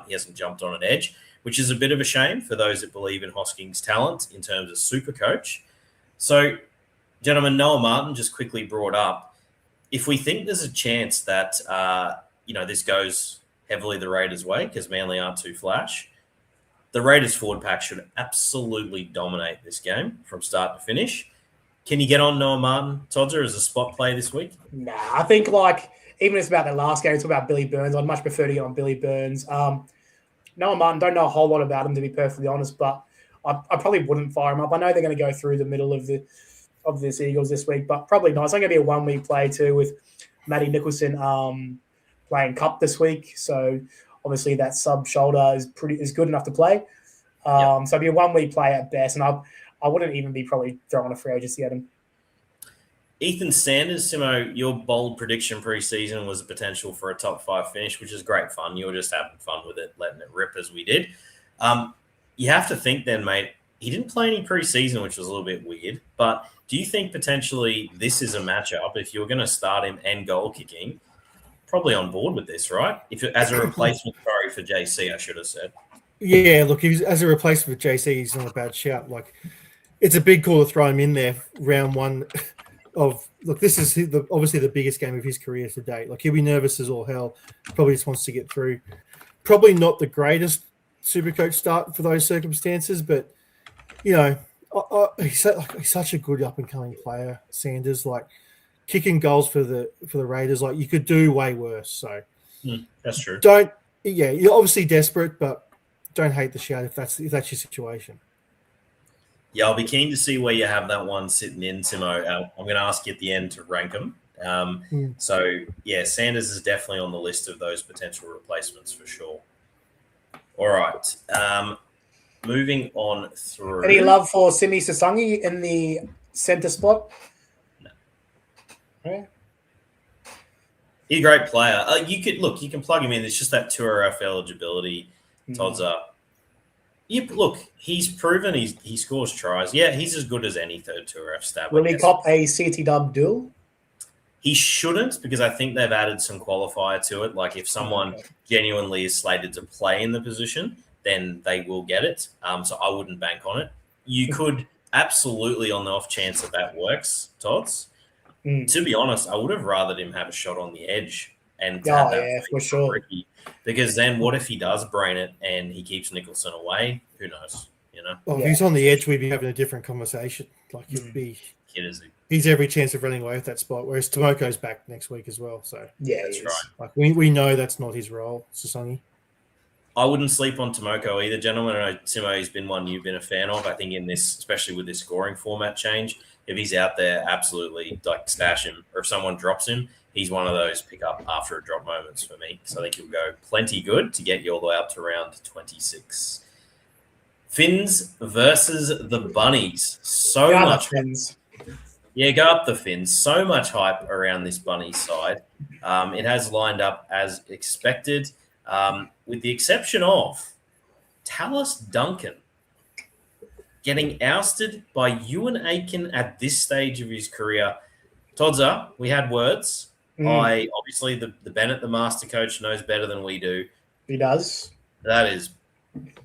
he hasn't jumped on an edge, which is a bit of a shame for those that believe in Hosking's talent in terms of SuperCoach. So, gentlemen, Noah Martin just quickly brought up, if we think there's a chance that, this goes heavily the Raiders' way because Manly aren't too flash, the Raiders forward pack should absolutely dominate this game from start to finish. Can you get on Noah Martin, Todzer, as a spot play this week? Nah, I think even if it's about the last game, it's about Billy Burns. I'd much prefer to get on Billy Burns. Noah Martin, don't know a whole lot about him, to be perfectly honest, but I probably wouldn't fire him up. I know they're going to go through the middle of this Eagles this week, but probably not. It's only going to be a 1-week play too with Matty Nicholson playing Cup this week. So obviously that sub shoulder is good enough to play. So it'll be a 1-week play at best, and I wouldn't even be probably throwing a free agency at him. Ethan Sanders, Simo, your bold prediction pre-season was the potential for a top 5 finish, which is great fun. You were just having fun with it, letting it rip as we did. You have to think then, mate, he didn't play any preseason, which was a little bit weird. But do you think potentially this is a matchup if you're going to start him and goal kicking? Probably on board with this, right? If as a replacement, for JC, I should have said. Yeah, look, as a replacement for JC, he's not a bad shout. Like, it's a big call to throw him in there round one of look. This is obviously the biggest game of his career to date. Like, he'll be nervous as all hell. Probably just wants to get through. Probably not the greatest SuperCoach start for those circumstances, but he's such a good up and coming player. Sanders, like, kicking goals for the Raiders, like, you could do way worse. So that's true. You're obviously desperate, but don't hate the shout if that's your situation. Yeah, I'll be keen to see where you have that one sitting in, Timo. I'm going to ask you at the end to rank them. So, yeah, Sanders is definitely on the list of those potential replacements for sure. All right. Moving on through. Any love for Simi Sasangi in the centre spot? No. Okay. He's a great player. You can plug him in. It's just that Tour eligibility. Todd's up. Yeah, look, he's proven he scores tries. Yeah, he's as good as any third Tour stat. Will he cop a CT dub duel? He shouldn't, because I think they've added some qualifier to it. Like, if someone genuinely is slated to play in the position, then they will get it. So I wouldn't bank on it. You could absolutely, on the off chance that works, Tots. To be honest, I would have rathered him have a shot on the edge and for sure. Ricky, because then what if he does brain it and he keeps Nicholson away? Who knows? Well, if he's on the edge, we'd be having a different conversation. Like, it'd be he's every chance of running away with that spot. Whereas Tomoko's back next week as well. So that's right. Like, we know that's not his role, Sasangi. I wouldn't sleep on Tomoko either, gentlemen. I know Timo's been one you've been a fan of. I think in this, especially with this scoring format change, if he's out there, absolutely stash him. Or if someone drops him, he's one of those pick up after a drop moments for me. So I think he'll go plenty good to get you all the way up to round 26. Finns versus the Bunnies. So go much Finns. Yeah, go up the Finns. So much hype around this Bunnies side. It has lined up as expected. With the exception of Tallis Duncan getting ousted by Ewan Aiken at this stage of his career. Todza, we had words. Obviously, the Bennett, the master coach, knows better than we do. He does. That is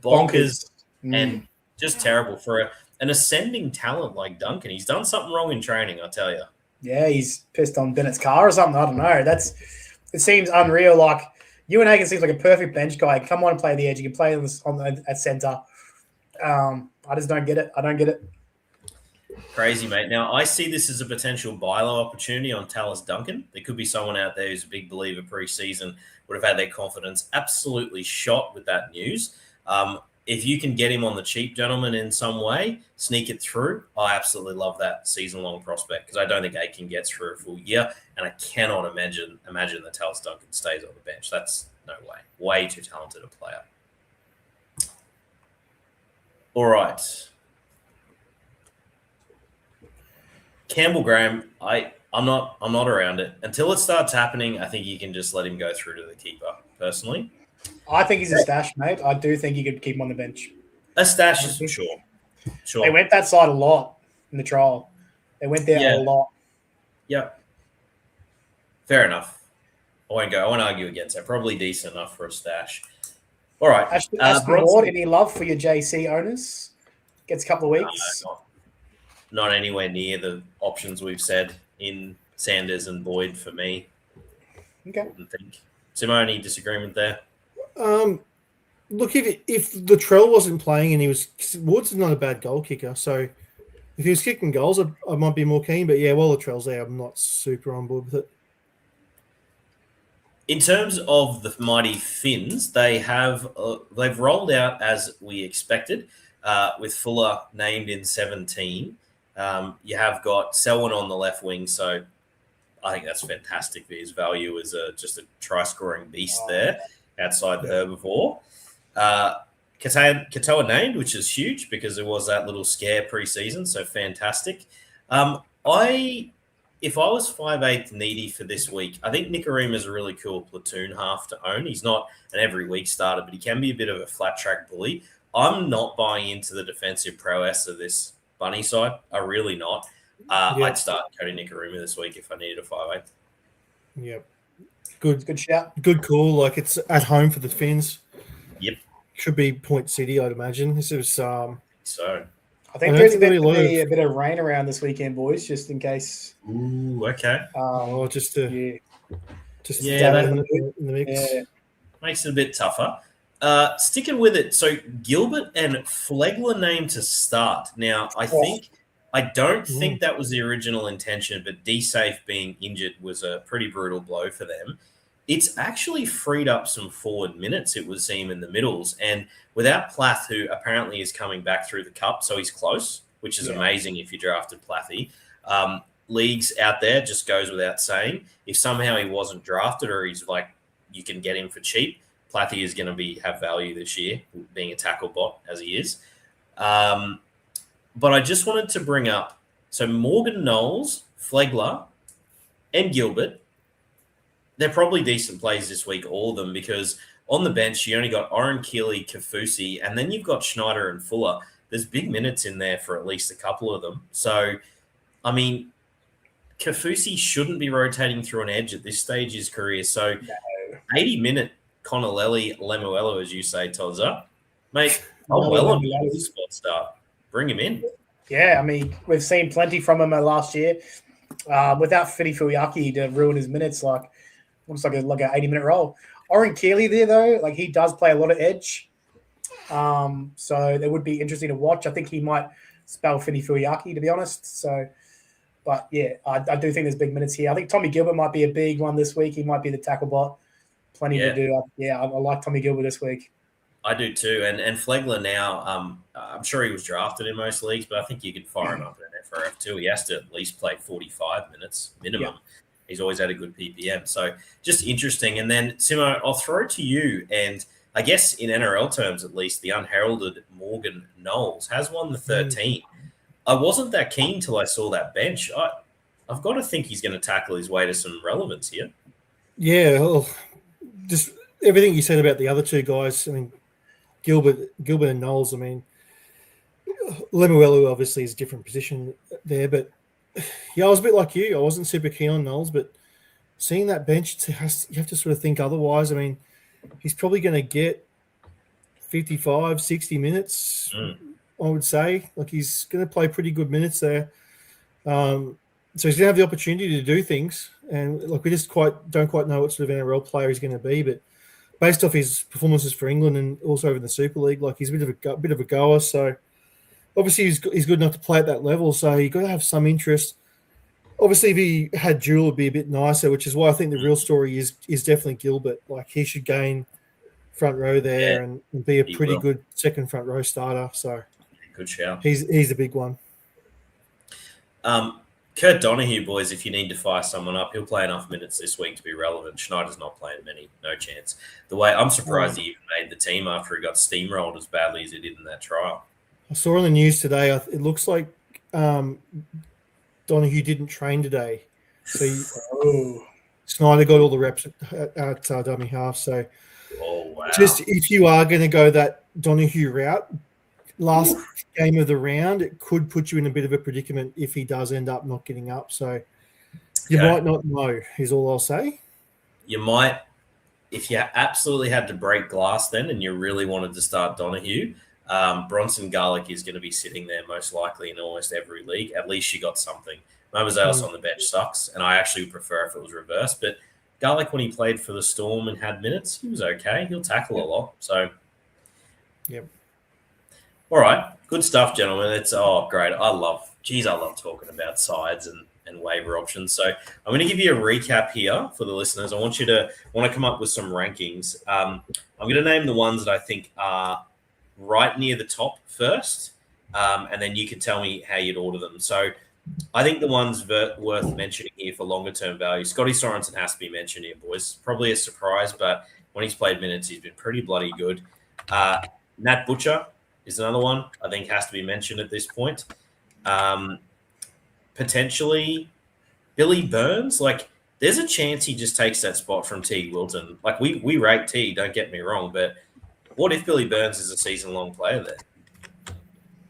bonkers and just terrible for an ascending talent like Duncan. He's done something wrong in training, I tell you. Yeah, he's pissed on Bennett's car or something. I don't know. It seems unreal. Like, Ewan Aiken seems like a perfect bench guy. Come on and play the edge. You can play at centre. I just don't get it. I don't get it. Crazy, mate. Now, I see this as a potential buy low opportunity on Tallis Duncan. There could be someone out there who's a big believer pre-season, would have had their confidence absolutely shot with that news. If you can get him on the cheap, gentlemen, in some way, sneak it through, I absolutely love that season-long prospect, because I don't think Aiken gets through a full year, and I cannot imagine that Tallis Duncan stays on the bench. That's no way. Way too talented a player. All right. Campbell Graham, I'm not around it. Until it starts happening, I think you can just let him go through to the keeper, personally. I think he's a stash, mate. I do think you could keep him on the bench. A stash, sure. They went that side a lot in the trial. They went there a lot. Yep. Fair enough. I won't argue against that. Probably decent enough for a stash. All right. Ashton Ward, any love for your JC owners? Gets a couple of weeks. Not anywhere near the options we've said in Sanders and Boyd for me. Okay. I wouldn't think. Simo, any disagreement there? Look, if Latrell wasn't playing and Woods is not a bad goal kicker, so if he was kicking goals, I might be more keen. But yeah, while Latrell's there, I'm not super on board with it. In terms of the mighty Finns, they've rolled out as we expected, with Fuller named in 17. You have got Selwyn on the left wing, so I think that's fantastic for his value as just a try-scoring beast there outside the herbivore. Katoa named, which is huge because there was that little scare pre-season, so fantastic. If I was 5'8" needy for this week, I think Nikorima is a really cool platoon half to own. He's not an every week starter, but he can be a bit of a flat track bully. I'm not buying into the defensive prowess of this Bunny side. I'm really not. I'd start Cody Nikarima this week if I needed a 5'8". Yep. Good shout. Good call. Like, it's at home for the Finns. Yep. Should be Point City, I'd imagine. This is So I think there's going to be a bit of rain around this weekend, boys, just in case. ooh, okay. Just to in the mix. Yeah. Makes it a bit tougher. Sticking with it, so Gilbert and Flegler named to start. Now, I don't think that was the original intention, but D-Safe being injured was a pretty brutal blow for them. It's actually freed up some forward minutes, it would seem, in the middles. And without Plath, who apparently is coming back through the cup, so he's close, which is amazing if you drafted Plathy. Leagues out there, just goes without saying. If somehow he wasn't drafted or he's like, you can get him for cheap, Plathy is going to have value this year, being a tackle bot as he is. But I just wanted to bring up, so Morgan Knowles, Flegler, and Gilbert, they're probably decent plays this week, all of them, because on the bench, you only got Oren Keeley, Kafusi, and then you've got Schneider and Fuller. There's big minutes in there for at least a couple of them. So, I mean, Kafusi shouldn't be rotating through an edge at this stage of his career. So, 80-minute Connolly, Lemuelo, as you say, Todza. Mate, on the spot start. Bring him in. Yeah, I mean, we've seen plenty from him last year. Without Fidi Fuyaki to ruin his minutes, looks like an 80-minute role. Oren Keeley there, though, he does play a lot of edge. So that would be interesting to watch. I think he might spell Fidi Fuyaki, to be honest. So, but yeah, I do think there's big minutes here. I think Tommy Gilbert might be a big one this week. He might be the tackle bot. Plenty to do. I like Tommy Gilbert this week. I do too. And Flegler now, I'm sure he was drafted in most leagues, but I think you could fire him up in an FRF too. He has to at least play 45 minutes minimum. Yeah. He's always had a good PPM. So just interesting. And then, Simo, I'll throw it to you. And I guess in NRL terms, at least, the unheralded Morgan Knowles has won the 13. I wasn't that keen till I saw that bench. I've got to think he's going to tackle his way to some relevance here. Yeah, well, just everything you said about the other two guys. I mean, Gilbert and Knowles. I mean, Lemuelu obviously is a different position there, but yeah, I was a bit like you. I wasn't super keen on Knowles, but seeing that bench, you have to sort of think otherwise. I mean, he's probably going to get 55, 60 minutes, I would say. He's going to play pretty good minutes there. So he's going to have the opportunity to do things. And we just don't quite know what sort of NRL player he's going to be, but based off his performances for England and also over in the Super League, he's a bit of a goer. So obviously he's good enough to play at that level. So you've got to have some interest. Obviously, if he had Jewel, it'd be a bit nicer, which is why I think the real story is definitely Gilbert. He should gain front row there and be a pretty good second front row starter. So good shout. He's a big one. Kurt Donahue, boys, if you need to fire someone up, he'll play enough minutes this week to be relevant. Schneider's not playing many, no chance. I'm surprised he even made the team after he got steamrolled as badly as he did in that trial. I saw on the news today, it looks like Donahue didn't train today. So Snyder got all the reps at dummy half. So just if you are going to go that Donahue route, last game of the round, it could put you in a bit of a predicament if he does end up not getting up. So you might not know, is all I'll say. You might, if you absolutely had to break glass then and you really wanted to start Donahue, Bronson Garlick is going to be sitting there most likely in almost every league. At least you got something. Momazelos on the bench sucks, and I actually prefer if it was reversed. But Garlick, when he played for the Storm and had minutes, he was okay. He'll tackle a lot. So, yep. All right. Good stuff, gentlemen. It's great. I love talking about sides and waiver options. So I'm going to give you a recap here for the listeners. I want to come up with some rankings. I'm going to name the ones that I think are right near the top first, and then you can tell me how you'd order them. So I think the ones worth mentioning here for longer-term value, Scotty Sorensen has to be mentioned here, boys. Probably a surprise, but when he's played minutes, he's been pretty bloody good. Nat Butcher is another one I think has to be mentioned at this point. Potentially Billy Burns. There's a chance he just takes that spot from Teague Wilton. We rate Teague, don't get me wrong, but What if Billy Burns is a season-long player there?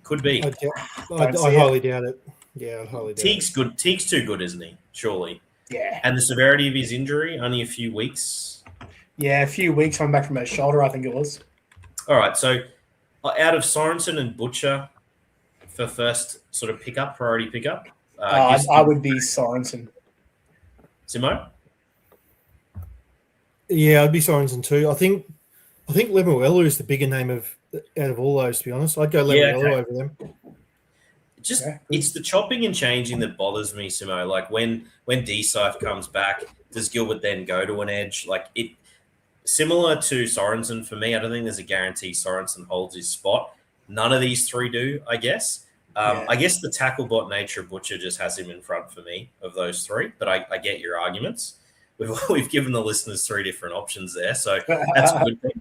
Could be. I highly doubt it. Yeah, I highly doubt Teague's good. Teague's too good, isn't he? Surely. Yeah. And the severity of his injury, only a few weeks. Yeah, a few weeks coming back from a shoulder, I think it was. All right, so out of Sorensen and Butcher for first sort of priority pickup, I would be Sorensen. Simo? Yeah, I'd be Sorensen too. I think Lemuelu is the bigger name out of all those, to be honest. I'd go Lemuelu over them. It's the chopping and changing that bothers me, Simo. Like when D-Scythe comes back, does Gilbert then go to an edge? Like it, similar to Sorensen for me, I don't think there's a guarantee Sorensen holds his spot. None of these three do, I guess. I guess the tackle bot nature of Butcher just has him in front for me of those three, but I get your arguments. We've given the listeners three different options there, so that's a good thing.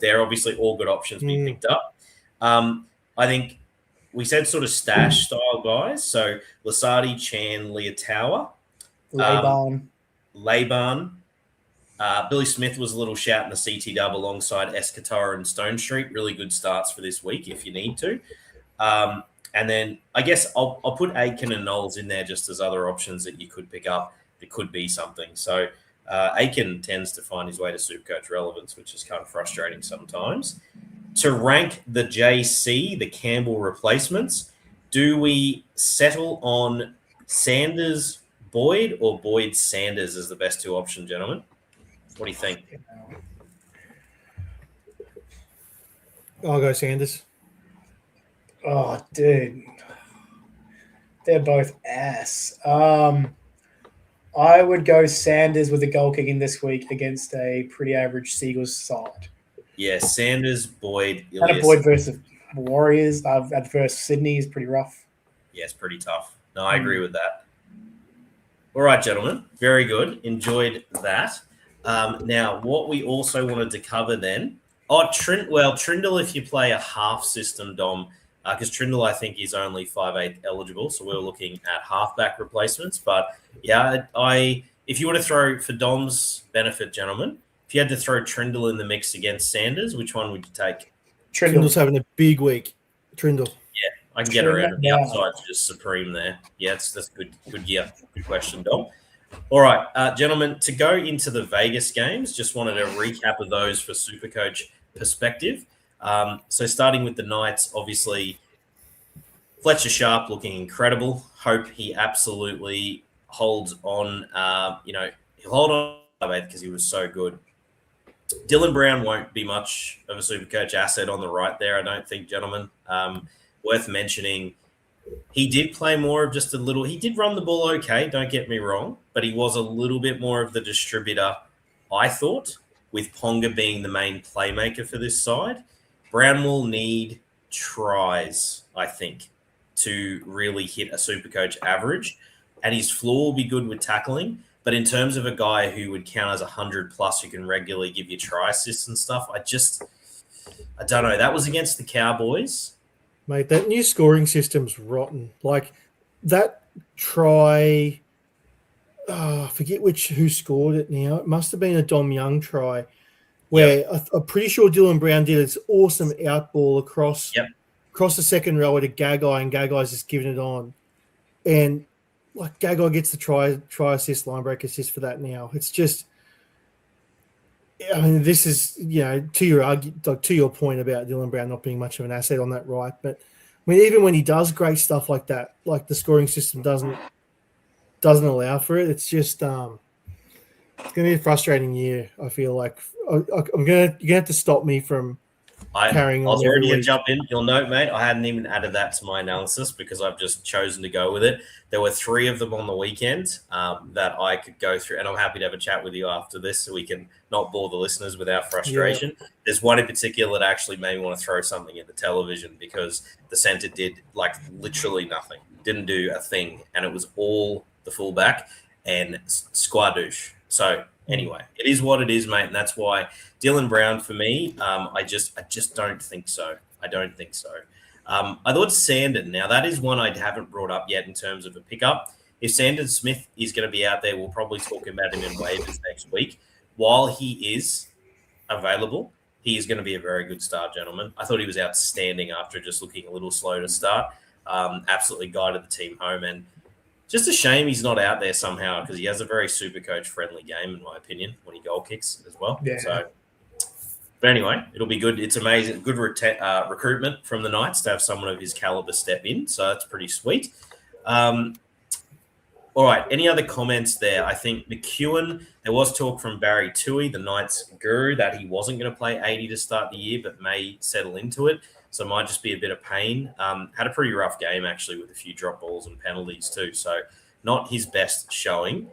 They're obviously all good options being picked up. I think we said sort of stash style guys, so Lasardi, Chan, Leotawa, Laban. Billy Smith was a little shout in the CT dub alongside Escatora and Stone Street. Really good starts for this week if you need to. And then I guess I'll put Aiken and Knowles in there just as other options that you could pick up. It could be something. So Aiken tends to find his way to SuperCoach relevance, which is kind of frustrating sometimes. To rank the JC, the Campbell replacements, do we settle on Sanders, Boyd, or Boyd, Sanders as the best two options, gentlemen? What do you think? I'll go Sanders. Oh, dude. They're both ass. I would go Sanders with a goal kicking this week against a pretty average Seagulls side. Yeah, Sanders, Boyd, Ilias. And a Boyd versus Warriors versus Sydney is pretty rough. Yeah, it's pretty tough. No, I agree with that. All right, gentlemen. Very good. Enjoyed that. Now, what we also wanted to cover then, Trindle, if you play a half system, Dom, because Trindle, I think, is only 5'8" eligible, so we're looking at halfback replacements. But, yeah, if you want to throw, for Dom's benefit, gentlemen, if you had to throw Trindle in the mix against Sanders, which one would you take? Trindle's having a big week. Trindle. Yeah, I can get around the upside just supreme there. Yeah, that's good gear. Good question, Dom. All right, gentlemen, to go into the Vegas games, just wanted a recap of those for SuperCoach perspective. So starting with the Knights, obviously, Fletcher Sharp looking incredible. Hope he absolutely holds on. He'll hold on because he was so good. Dylan Brown won't be much of a SuperCoach asset on the right there, I don't think, gentlemen. Worth mentioning, he did play more of just a little – he did run the ball okay, don't get me wrong, but he was a little bit more of the distributor, I thought, with Ponga being the main playmaker for this side. Brown will need tries, I think, to really hit a SuperCoach average, and his floor will be good with tackling. But in terms of a guy who would count as 100+, who can regularly give you try assists and stuff, I don't know. That was against the Cowboys. Mate, that new scoring system's rotten. Like, that try, I forget who scored it now. It must have been a Dom Young try where I'm pretty sure Dylan Brown did its awesome outball across the second row to Gagai, and Gagai's just giving it on. And like Gagai gets the try assist, line break assist for that now. It's just, I mean, this is, to your point about Dylan Brown not being much of an asset on that right. But I mean, even when he does great stuff like that, like the scoring system doesn't allow for it. It's just, it's going to be a frustrating year. I feel like you're going to have to stop me from carrying on. I was already going to jump in. You'll note, mate, I hadn't even added that to my analysis because I've just chosen to go with it. There were 3 of them on the weekend that I could go through, and I'm happy to have a chat with you after this so we can not bore the listeners with our frustration. Yeah. There's one in particular that actually made me want to throw something at the television because the centre did like literally nothing, didn't do a thing, and it was all the fullback and Squadouche. So anyway, it is what it is, mate, and that's why Dylan Brown for me, I just don't think so. I don't think so. I thought Sandon. Now, that is one I haven't brought up yet in terms of a pickup. If Sandon Smith is going to be out there, we'll probably talk about him in waivers next week. While he is available, he is going to be a very good start, gentlemen. I thought he was outstanding after just looking a little slow to start. Absolutely guided the team home. And just a shame he's not out there somehow because he has a very SuperCoach friendly game, in my opinion, when he goal kicks as well. Yeah. So, but anyway, it'll be good. It's amazing. Good recruitment from the Knights to have someone of his caliber step in. So that's pretty sweet. All right. Any other comments there? I think McEwen, there was talk from Barry Toohey, the Knights guru, that he wasn't going to play 80 to start the year, but may settle into it. So it might just be a bit of pain. Had a pretty rough game, actually, with a few drop balls and penalties too. So not his best showing.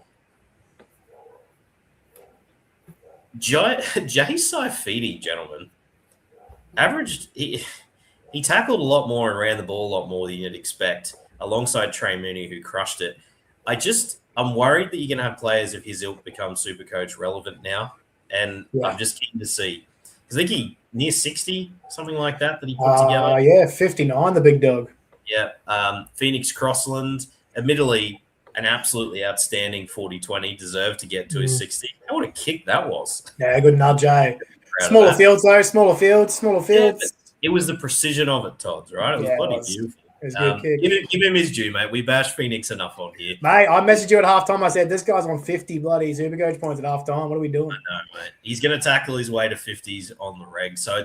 Jay Saifidi, gentlemen, averaged, he tackled a lot more and ran the ball a lot more than you'd expect, alongside Trey Mooney, who crushed it. I'm worried that you're going to have players of his ilk become SuperCoach relevant now. And I'm just keen to see. I think he near 60, something like that he put together. Yeah, 59, the big dog. Yeah. Phoenix Crossland, admittedly, an absolutely outstanding 40-20, deserved to get to his 60. What a kick that was. Yeah, good nudge, eh? Smaller fields, though. Smaller fields. Yeah, it was the precision of it, Todd, right? It was bloody beautiful. It was a good kick. Give him his due, mate. We bash Phoenix enough on here. Mate, I messaged you at halftime. I said, this guy's on 50 bloody SuperCoach points at halftime. What are we doing? I know, mate. He's going to tackle his way to 50s on the reg. So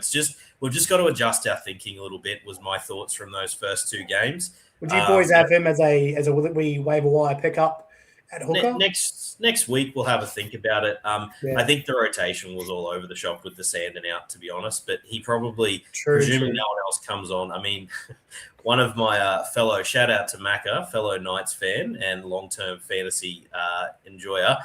we've just got to adjust our thinking a little bit, was my thoughts from those first two games. Would you boys have him as a waiver wire pickup at hooker? Next week, we'll have a think about it. I think the rotation was all over the shop with the Sandon out, to be honest. But he probably, presuming no one else comes on. I mean, one of my fellow, shout out to Macca, fellow Knights fan and long-term fantasy enjoyer,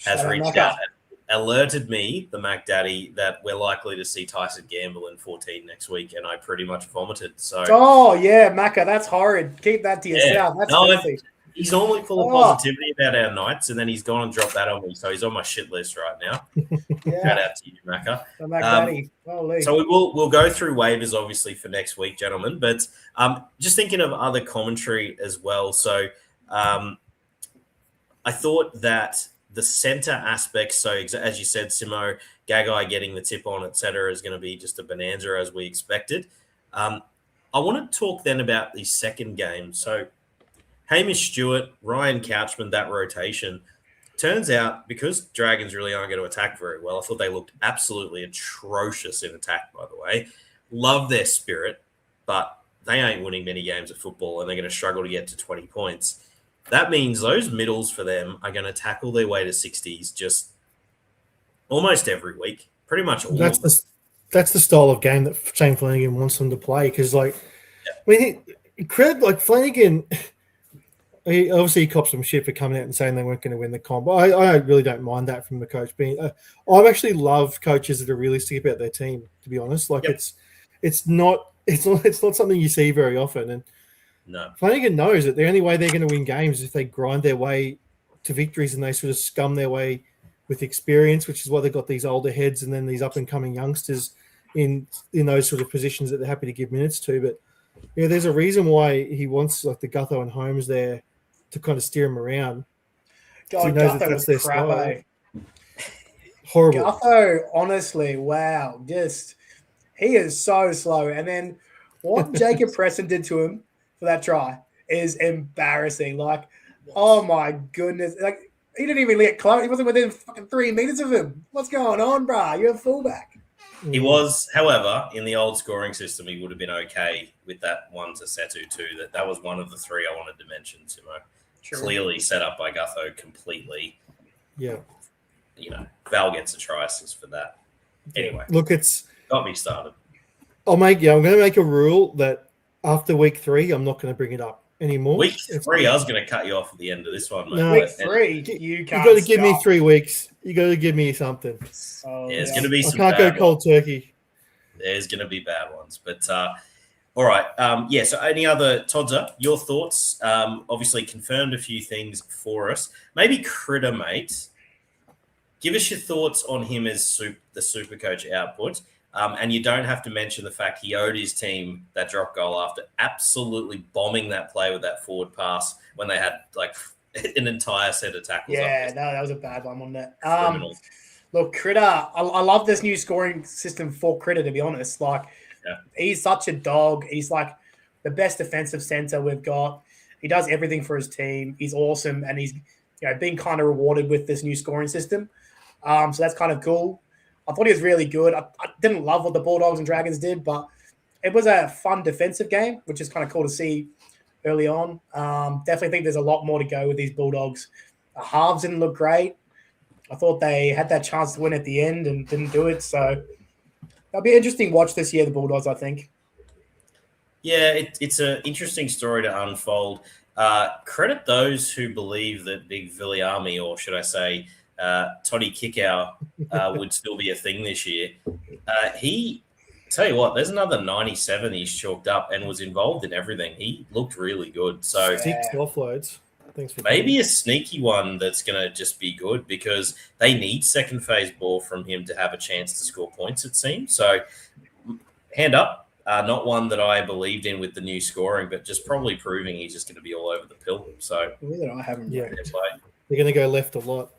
has reached out and alerted me, the Mac Daddy, that we're likely to see Tyson Gamble in 14 next week, and I pretty much vomited. So, Macca, that's horrid. Keep that to yourself. That's filthy. He's normally full of positivity about our Knights, and then he's gone and dropped that on me. So he's on my shit list right now. Shout out to you, Macca. So we'll go through waivers, obviously, for next week, gentlemen. But just thinking of other commentary as well. So I thought that the center aspect, so as you said, Simo, Gagai getting the tip on, etc., is going to be just a bonanza as we expected. I want to talk then about the second game. So Hamish Stewart, Ryan Couchman, that rotation. Turns out, because Dragons really aren't going to attack very well, I thought they looked absolutely atrocious in attack, by the way. Love their spirit, but they ain't winning many games of football, and they're going to struggle to get to 20 points. That means those middles for them are going to tackle their way to 60s just almost every week, pretty much all of them. That's the style of game that Shane Flanagan wants them to play, because, Flanagan... He obviously copped some shit for coming out and saying they weren't going to win the comp. I really don't mind that from the coach. I actually love coaches that are realistic about their team, to be honest. It's not something you see very often. And Flanagan knows that the only way they're going to win games is if they grind their way to victories and they sort of scum their way with experience, which is why they've got these older heads and then these up and coming youngsters in those sort of positions that they're happy to give minutes to. But yeah, there's a reason why he wants the Gutho and Holmes there to kind of steer him around. God, Gutho was crap, eh? Horrible. Gutho, honestly, wow. He is so slow. And then what Jacob Preston did to him for that try is embarrassing. Oh my goodness. He didn't even get close. He wasn't within fucking 3 meters of him. What's going on, brah? You're a fullback. He was, however, in the old scoring system, he would have been okay with that one to Setu too. That was one of the three I wanted to mention, Simo. Clearly set up by Gutho completely. Yeah. Val gets a try assist for that. Anyway. Look, it's... Got me started. I'm going to make a rule that after week 3, I'm not going to bring it up anymore. Week 3, I was going to cut you off at the end of this one, mate. No, week 3, you can't. You got to give me 3 weeks. You got to give me something. There's going to be some. I can't go cold turkey. There's going to be bad ones, but all right. So any other Todzer? Your thoughts? Obviously confirmed a few things for us. Maybe Critter, mate. Give us your thoughts on him as the SuperCoach output. And you don't have to mention the fact he owed his team that drop goal after absolutely bombing that play with that forward pass when they had an entire set of tackles. Yeah, no, that was a bad one, wasn't it? Look, Critter, I love this new scoring system for Critter, to be honest. Like, he's such a dog. He's like the best defensive center we've got. He does everything for his team. He's awesome, and he's being kind of rewarded with this new scoring system. So that's kind of cool. I thought he was really good. I didn't love what the Bulldogs and Dragons did, but it was a fun defensive game, which is kind of cool to see early on. Definitely think there's a lot more to go with these Bulldogs. The halves didn't look great. I thought they had that chance to win at the end and didn't do it. So that'll be an interesting watch this year, the Bulldogs, I think. Yeah, it's an interesting story to unfold. Credit those who believe that Big Viliami, or should I say Toddy Kickow, would still be a thing this year. Tell you what, there's another 97 he's chalked up and was involved in everything. He looked really good. So 6 offloads. Maybe a sneaky one that's going to just be good because they need second phase ball from him to have a chance to score points, it seems. So hand up, not one that I believed in with the new scoring, but just probably proving he's just going to be all over the pill. So I haven't. Yeah, they're going to go left a lot.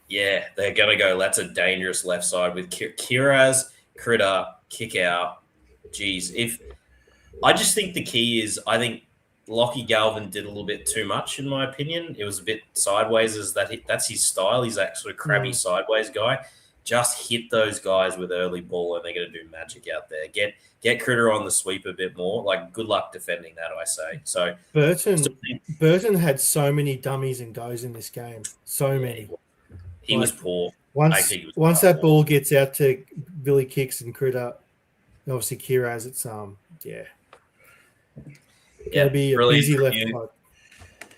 Yeah, they're going to go. That's a dangerous left side with Kiraz, Critter, Kickout. Geez, I just think the key is I think Lockie Galvin did a little bit too much, in my opinion. It was a bit sideways, that's his style. He's that sort of crabby sideways guy. Just hit those guys with early ball, and they're going to do magic out there. Get Critter on the sweep a bit more. Like, good luck defending that, I say. So Burton had so many dummies and goes in this game. So many. He was poor. Once that ball gets out to Billy Kicks and Critter, obviously Kiraz, it's Yeah, be a really busy left side.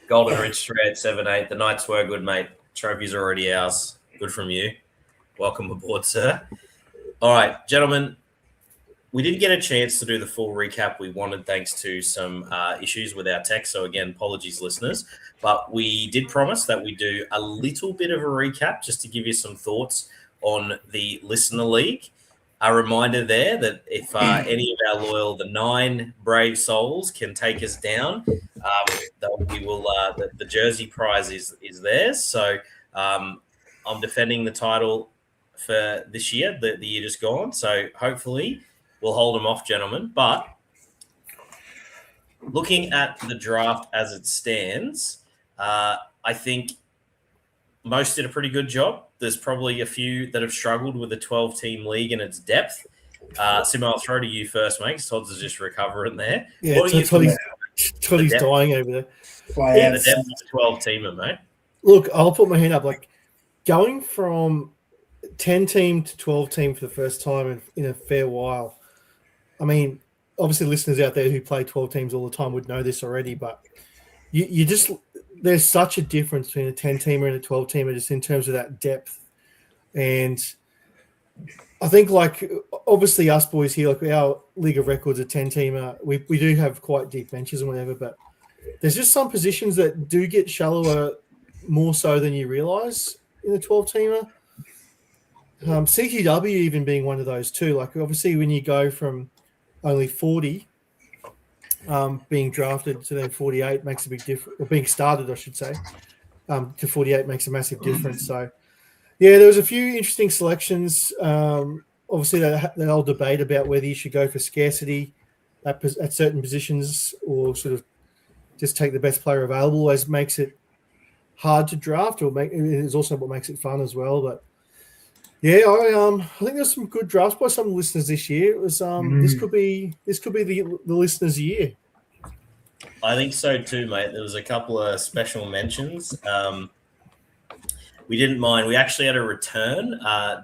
Golden Ridge thread 7-8. The Knights were good, mate. Trophy's already ours. Good from you. Welcome aboard, sir. All right, gentlemen, we didn't get a chance to do the full recap we wanted thanks to some issues with our tech. So, again, apologies, listeners. But we did promise that we'd do a little bit of a recap just to give you some thoughts on the Listener League. A reminder there that if any of our loyal, the 9 brave souls can take us down, the jersey prize is theirs. So I'm defending the title for this year, the year just gone. So hopefully we'll hold them off, gentlemen. But looking at the draft as it stands, I think most did a pretty good job. There's probably a few that have struggled with the 12-team league and its depth. Simo, I'll throw to you first, mate, because Todd's is just recovering there. Yeah, Toddy's dying over there. Yeah, the depth of the 12-teamer, mate. Look, I'll put my hand up. Like, going from 10-team to 12-team for the first time in a fair while. I mean, obviously listeners out there who play 12 teams all the time would know this already, but you just – there's such a difference between a 10-teamer and a 12-teamer just in terms of that depth. And I think, like, obviously us boys here, like our League of Records, a 10-teamer, we do have quite deep benches and whatever, but there's just some positions that do get shallower more so than you realise in a 12-teamer. CTW even being one of those too. Like, obviously when you go from only 40 being drafted to then 48 makes a big difference, or being started, I should say, to 48 makes a massive difference. So, yeah, there was a few interesting selections. Obviously, that whole debate about whether you should go for scarcity at certain positions or sort of just take the best player available always makes it hard to draft, it is also what makes it fun as well. But yeah, I think there's some good drafts by some listeners this year. It was this could be the listeners' year. I think so too, mate. There was a couple of special mentions. We didn't mind. We actually had a return.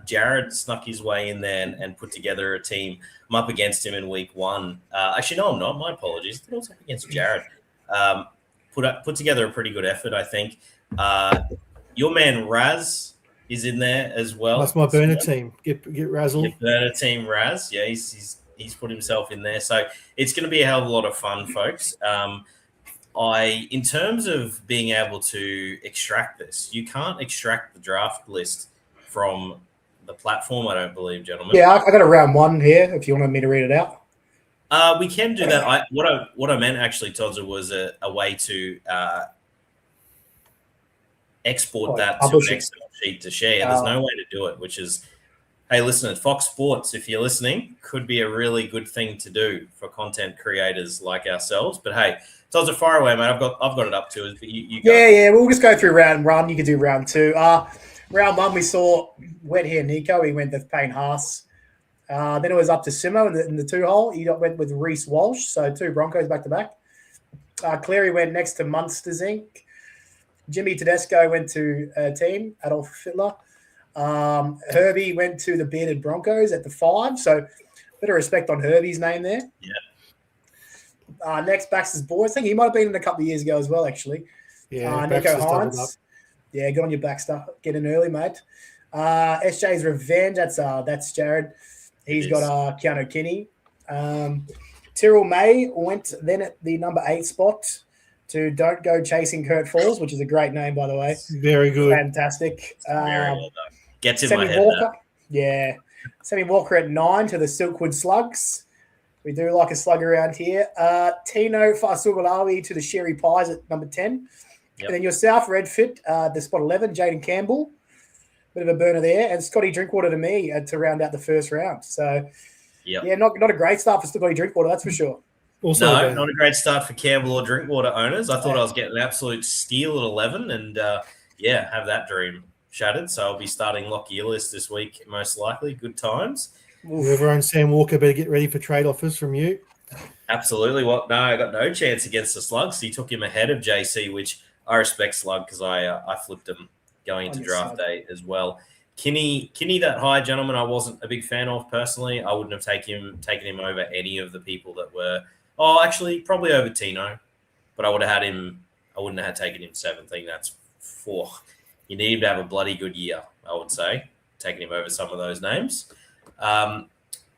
Jared snuck his way in there and put together a team. I'm up against him in week 1. Actually, no, I'm not. My apologies. I was up against Jared. Put together a pretty good effort, I think. Your man Raz is in there as well. That's my burner team. Get Razzle. Your burner team Raz. Yeah, he's put himself in there. So it's going to be a hell of a lot of fun, folks. In terms of being able to extract this, you can't extract the draft list from the platform, I don't believe, gentlemen. Yeah, I got a round 1 here if you wanted me to read it out. We can do that. What I meant actually, Todd, was a way to export that to publish an it. Excel sheet to share. There's no way to do it, which is, hey, listen, Fox Sports, if you're listening, could be a really good thing to do for content creators like ourselves. But hey, Todd's a fire away, mate. I've got it up to us. But you go. Yeah. We'll just go through round one. You could do round two. Round one, we saw Wet Hair Nico. He went with Payne Haas. Then it was up to Simo in the 2-hole. He went with Reece Walsh, so 2 Broncos back to back. Cleary went next to Munsters Inc. Jimmy Tedesco went to team Adolf Hitler. Herbie went to the Bearded Broncos at the 5. So bit of respect on Herbie's name there. Yeah. Next, Baxter's Boys. I think he might have been in a couple of years ago as well, actually. Yeah, Nico Hines. Yeah, good on your Baxter. Get in early, mate. SJ's Revenge. That's Jared. He's got Keanu Kinney. Tyrrell May went then at the number 8 spot to Don't Go Chasing Kurt Falls, which is a great name, by the way. Very good. Fantastic. Very well done. Gets in Sammy my head. Walker. Yeah. Sammy Walker at 9 to the Silkwood Slugs. We do like a slug around here. Tino Fasugalawi to the Sherry Pies at number 10. Yep. And then yourself, Redfit, the spot 11, Jaden Campbell. Bit of a burner there. And Scotty Drinkwater to me to round out the first round. So, yeah, not a great start for Scotty Drinkwater, that's for sure. Also, not a great start for Campbell or Drinkwater owners. I thought I was getting an absolute steal at 11 and, have that dream shattered. So I'll be starting Lockie Ellis this week, most likely. Good times. Whoever owns Sam Walker better get ready for trade offers from you. Absolutely. Well, no, I got no chance against the Slugs. He took him ahead of JC, which I respect Slug because I flipped him going into draft day as well. Kinney, that high gentleman, I wasn't a big fan of personally. I wouldn't have taken him over any of the people that were. Oh, actually, probably over Tino, but I would have had him. I wouldn't have taken him 7th. I think that's 4. You need him to have a bloody good year, I would say. Taking him over some of those names.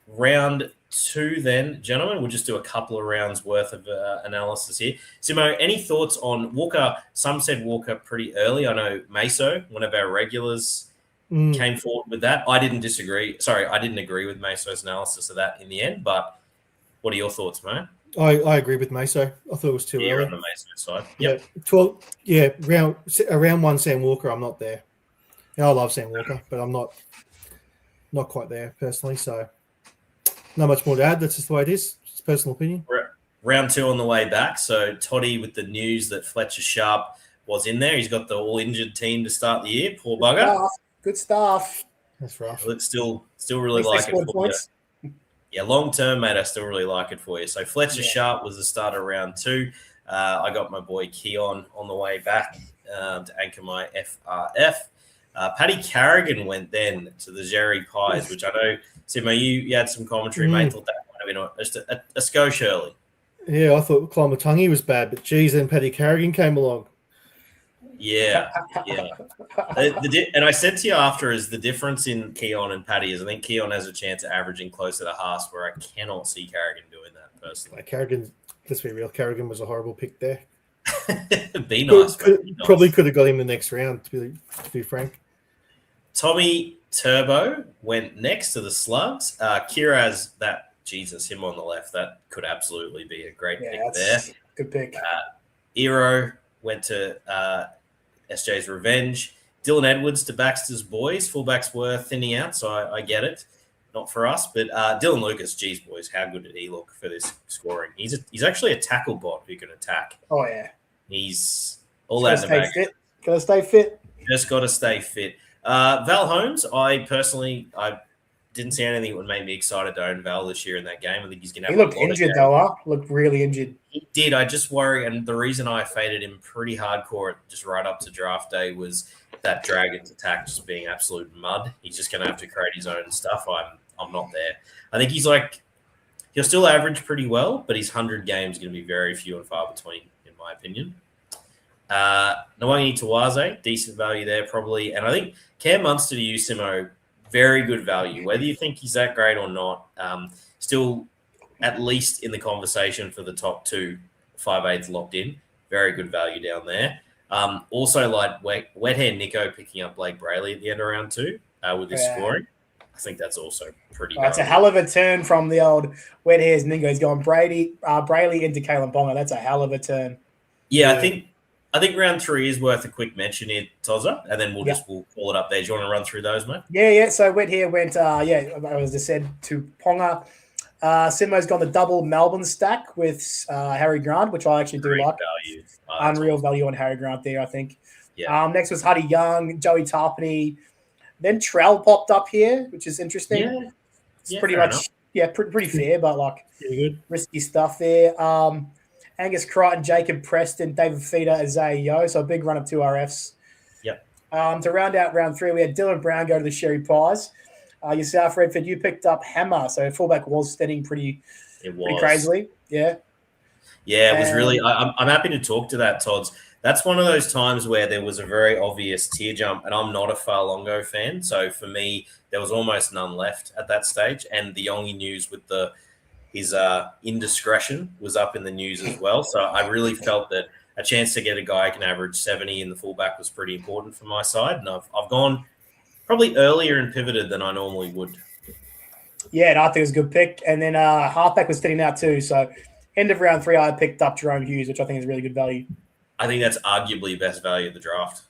Round 2, then, gentlemen. We'll just do a couple of rounds worth of analysis here. Simo, any thoughts on Walker? Some said Walker pretty early. I know Meso, one of our regulars, came forward with that. I didn't disagree. Sorry, I didn't agree with Meso's analysis of that in the end. But what are your thoughts, mate? I agree with Meso. I thought it was too early. You're on the Meso side. Yep. 12. Yeah, round 1 Sam Walker. I'm not there. Yeah, I love Sam Walker, but I'm not quite there personally. So not much more to add. That's just the way it is. It's personal opinion. Round 2 on the way back. So Toddy with the news that Fletcher Sharp was in there. He's got the all-injured team to start the year. Poor bugger. Good stuff. That's rough. Well, it's still really like it for points. you. Yeah, long term, mate, I still really like it for you. So Fletcher Sharp was the starter round 2. I got my boy Keon on the way back to anchor my FRF. Paddy Carrigan went then to the Jerry Pies, which I know, Simo, you had some commentary, mate. Thought that might have been just a skosh early. Yeah, I thought Climatungi was bad, but geez, then Paddy Carrigan came along. Yeah. And I said to you after is the difference in Keon and Paddy is I think Keon has a chance of averaging closer to Haas, where I cannot see Carrigan doing that personally. Carrigan, let's be real, Carrigan was a horrible pick there. Be nice. Probably could have got him the next round, to be frank. Tommy Turbo went next to the Slugs. Kiraz, him on the left, that could absolutely be a great pick there. Good pick. Eero went to SJ's Revenge. Dylan Edwards to Baxter's Boys. Fullbacks were thinning out, so I get it. Not for us, but Dylan Lucas, geez, boys, how good did he look for this scoring? He's actually a tackle bot who can attack. Oh, yeah. He's all that in the bag. Got to stay fit. Just got to stay fit. Val Holmes, I didn't see anything that would make me excited to own Val this year in that game. I think he's going to have He looked injured, though, huh? Looked really injured. He did. I just worry, and the reason I faded him pretty hardcore just right up to draft day was that Dragons attack just being absolute mud. He's just going to have to create his own stuff. I'm not there. I think he'll still average pretty well, but his 100 games is going to be very few and far between, in my opinion. Nwangi Tawaze, decent value there probably. And I think Cam Munster to you, Simo, very good value. Whether you think he's that great or not, still at least in the conversation for the top 2 5/8 locked in. Very good value down there. Also like Wet Hair Nico picking up Blake Brayley at the end of round 2 with his scoring. I think that's also pretty good. That's a hell of a turn from the old Wet Hairs Ningo. He's gone Brayley into Kalen Bonga. That's a hell of a turn. Yeah, I I think round 3 is worth a quick mention here, Tozza, and then we'll call it up there. Do you want to run through those, mate? Yeah. So as I said, to Ponga. Simo's got the double Melbourne stack with Harry Grant, which I actually do like. Value. Unreal value on Harry Grant there, I think. Yeah. Next was Huddy Young, Joey Tarpany. Then Trell popped up here, which is interesting. Yeah. It's pretty much pretty fair, but like good. Risky stuff there. Angus Crichton, Jacob Preston, David Feeder, Isaiah Yo. So a big run of 2 RFs. Yep. To round out round 3, we had Dylan Brown go to the Sherry Pies. Yourself, Redford, you picked up Hammer. So fullback was steading pretty crazily. Yeah. Yeah, it was really – I'm happy to talk to that, Tods. That's one of those times where there was a very obvious tier jump, and I'm not a Farlongo fan. So for me, there was almost none left at that stage. And the Yongi news with his indiscretion was up in the news as well. So I really felt that a chance to get a guy who can average 70 in the fullback was pretty important for my side. And I've gone probably earlier and pivoted than I normally would. Yeah, and I think it was a good pick. And then halfback was sitting out too. So end of round 3, I picked up Jerome Hughes, which I think is really good value. I think that's arguably best value of the draft.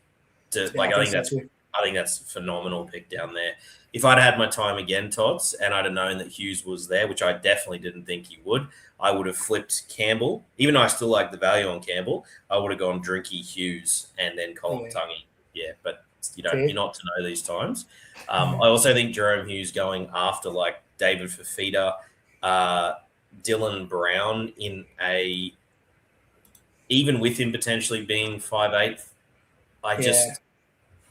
I think that's a phenomenal pick down there. If I'd had my time again, Tots, and I'd have known that Hughes was there, which I definitely didn't think he would, I would have flipped Campbell. Even though I still like the value on Campbell, I would have gone Drinky, Hughes, and then Colin Tungy. Yeah, but you're not to know these times. I also think Jerome Hughes going after like David Fafita, Dylan Brown in a, even with him potentially being 5'8",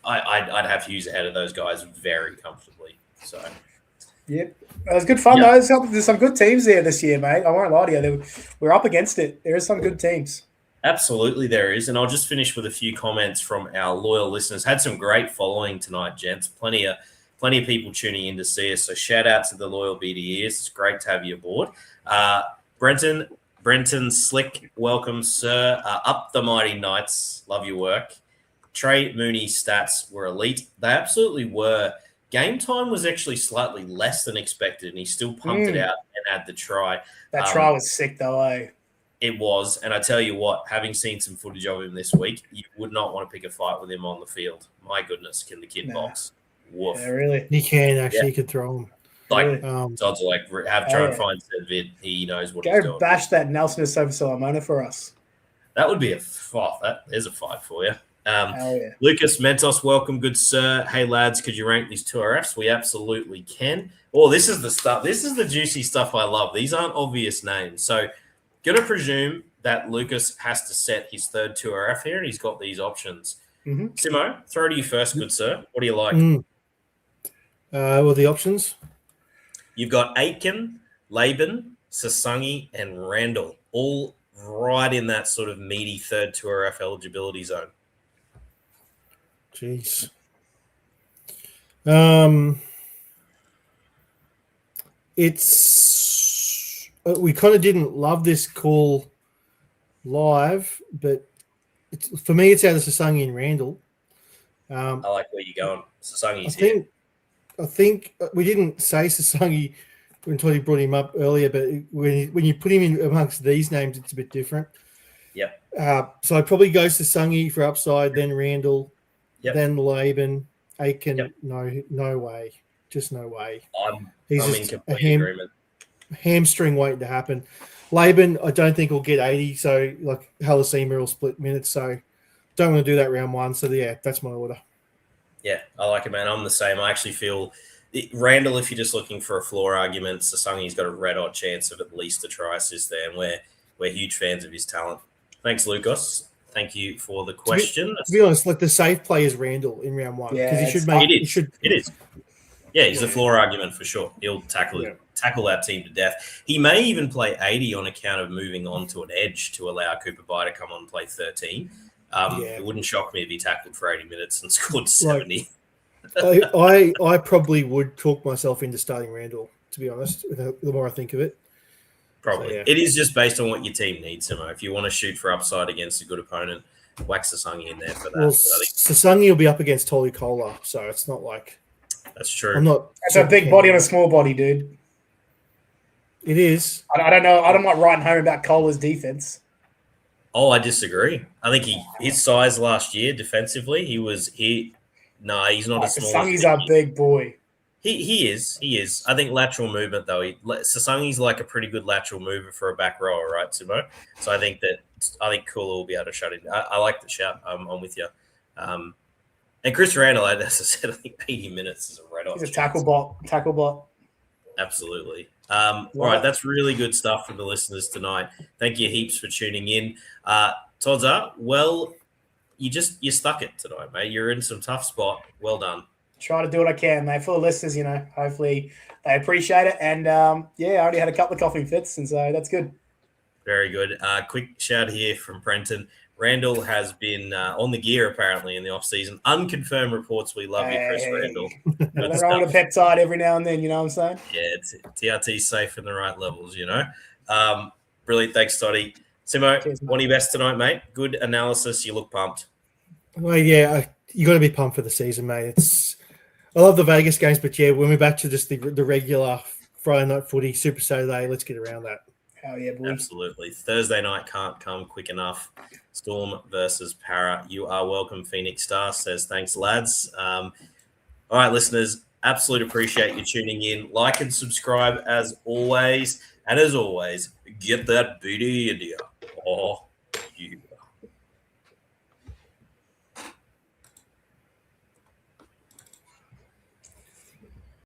I'd have Hughes ahead of those guys very comfortably. So, yep, it was good fun though. There's some good teams there this year, mate. I won't lie to you. We're up against it. There are some good teams. Absolutely, there is. And I'll just finish with a few comments from our loyal listeners. Had some great following tonight, gents. Plenty of people tuning in to see us. So shout out to the loyal BDEs. It's great to have you aboard. Brenton Slick, welcome, sir. Up the mighty Knights. Love your work. Trey Mooney's stats were elite. They absolutely were. Game time was actually slightly less than expected, and he still pumped it out and had the try. That try was sick, though, eh? It was. And I tell you what, having seen some footage of him this week, you would not want to pick a fight with him on the field. My goodness, can the kid box? Woof. Yeah, really? He can, actually. He can throw him. Like, Todd's like, try and find Sid Vid. He knows what he's doing. Go bash that Nelson Sofa Solomona for us. That would be a fight. There's a fight for you. Hell yeah. Lucas Mentos, welcome, good sir. Hey, lads, could you rank these 2 RFs? We absolutely can. Oh, this is the stuff. This is the juicy stuff I love. These aren't obvious names. So, going to presume that Lucas has to set his third 2 RF here, and he's got these options. Mm-hmm. Simo, throw to you first, good sir. What do you like? What are the options? You've got Aitken, Laban, Sasangi, and Randall, all right in that sort of meaty third 2 RF eligibility zone. Jeez. It's we kind of didn't love this call live, but for me, it's out of Sasangi and Randall. I like where you're going. Sasangi's here. I think we didn't say Sasangi when Toddy brought him up earlier, but when you put him in amongst these names, it's a bit different. Yep. So I'd probably go Sasangi for upside, then Randall, then Laban, Aiken. Yep. No way. Just no way. I'm He's in complete agreement. Hamstring waiting to happen. Laban, I don't think will get 80, so like Halasima will split minutes, so don't want to do that round 1. So yeah, that's my order. Yeah, I like it, man. I'm the same. I actually feel Randall, if you're just looking for a floor argument, Sasangi's got a red-hot chance of at least a try assist there, and we're huge fans of his talent. Thanks, Lucas. Thank you for the question. To be honest, like the safe play is Randall in round 1 because he should make. It is. Yeah, he's the floor argument for sure. He'll tackle that team to death. He may even play 80 on account of moving on to an edge to allow Cooper Bye to come on and play 13. It wouldn't shock me if he tackled for 80 minutes and scored 70. I probably would talk myself into starting Randall, to be honest, the more I think of it. Probably. So, yeah. It is just based on what your team needs, Simo. If you want to shoot for upside against a good opponent, whack Sasangi in there for that. Well, Sasangi will be up against Toli Kola, so it's not like... That's true. That's a big body on a small body, dude. It is. I don't know. I'm not writing home about Cola's defense. Oh, I disagree. I think his size last year defensively, No, he's not as small. Sasangi's a big boy. He is. I think lateral movement though. Sasangi's like a pretty good lateral mover for a back rower, right, Simo? So I think Kula will be able to shut him. I like the shout. I'm with you. And Chris Randall, as I said, I think 80 minutes is a red hot. He's a tackle bot. Absolutely. All right, that's really good stuff from the listeners tonight. Thank you heaps for tuning in. Todza, well, you stuck it tonight, mate. You're in some tough spot. Well done. Try to do what I can, mate. For the listeners, hopefully they appreciate it. And I already had a couple of coughing fits, and so that's good. Very good. Quick shout here from Brenton. Randall has been on the gear apparently in the off season. Unconfirmed reports. We love you, Chris Randall. Nothing wrong with a peptide every now and then. You know what I'm saying? Yeah, TRT's safe in the right levels. Brilliant. Thanks, Toddy. Simo, Cheers, mate. what are you best tonight, mate? Good analysis. You look pumped. Well, yeah, you got to be pumped for the season, mate. I love the Vegas games, but yeah, when we're back to just the regular Friday night footy, Super Saturday, let's get around that. Hell yeah, boy. Absolutely. Thursday night can't come quick enough. Storm versus Para. You are welcome, Phoenix Star says, thanks, lads. All right, listeners, absolutely appreciate you tuning in. Like and subscribe as always. And as always, get that BDE India. Oh.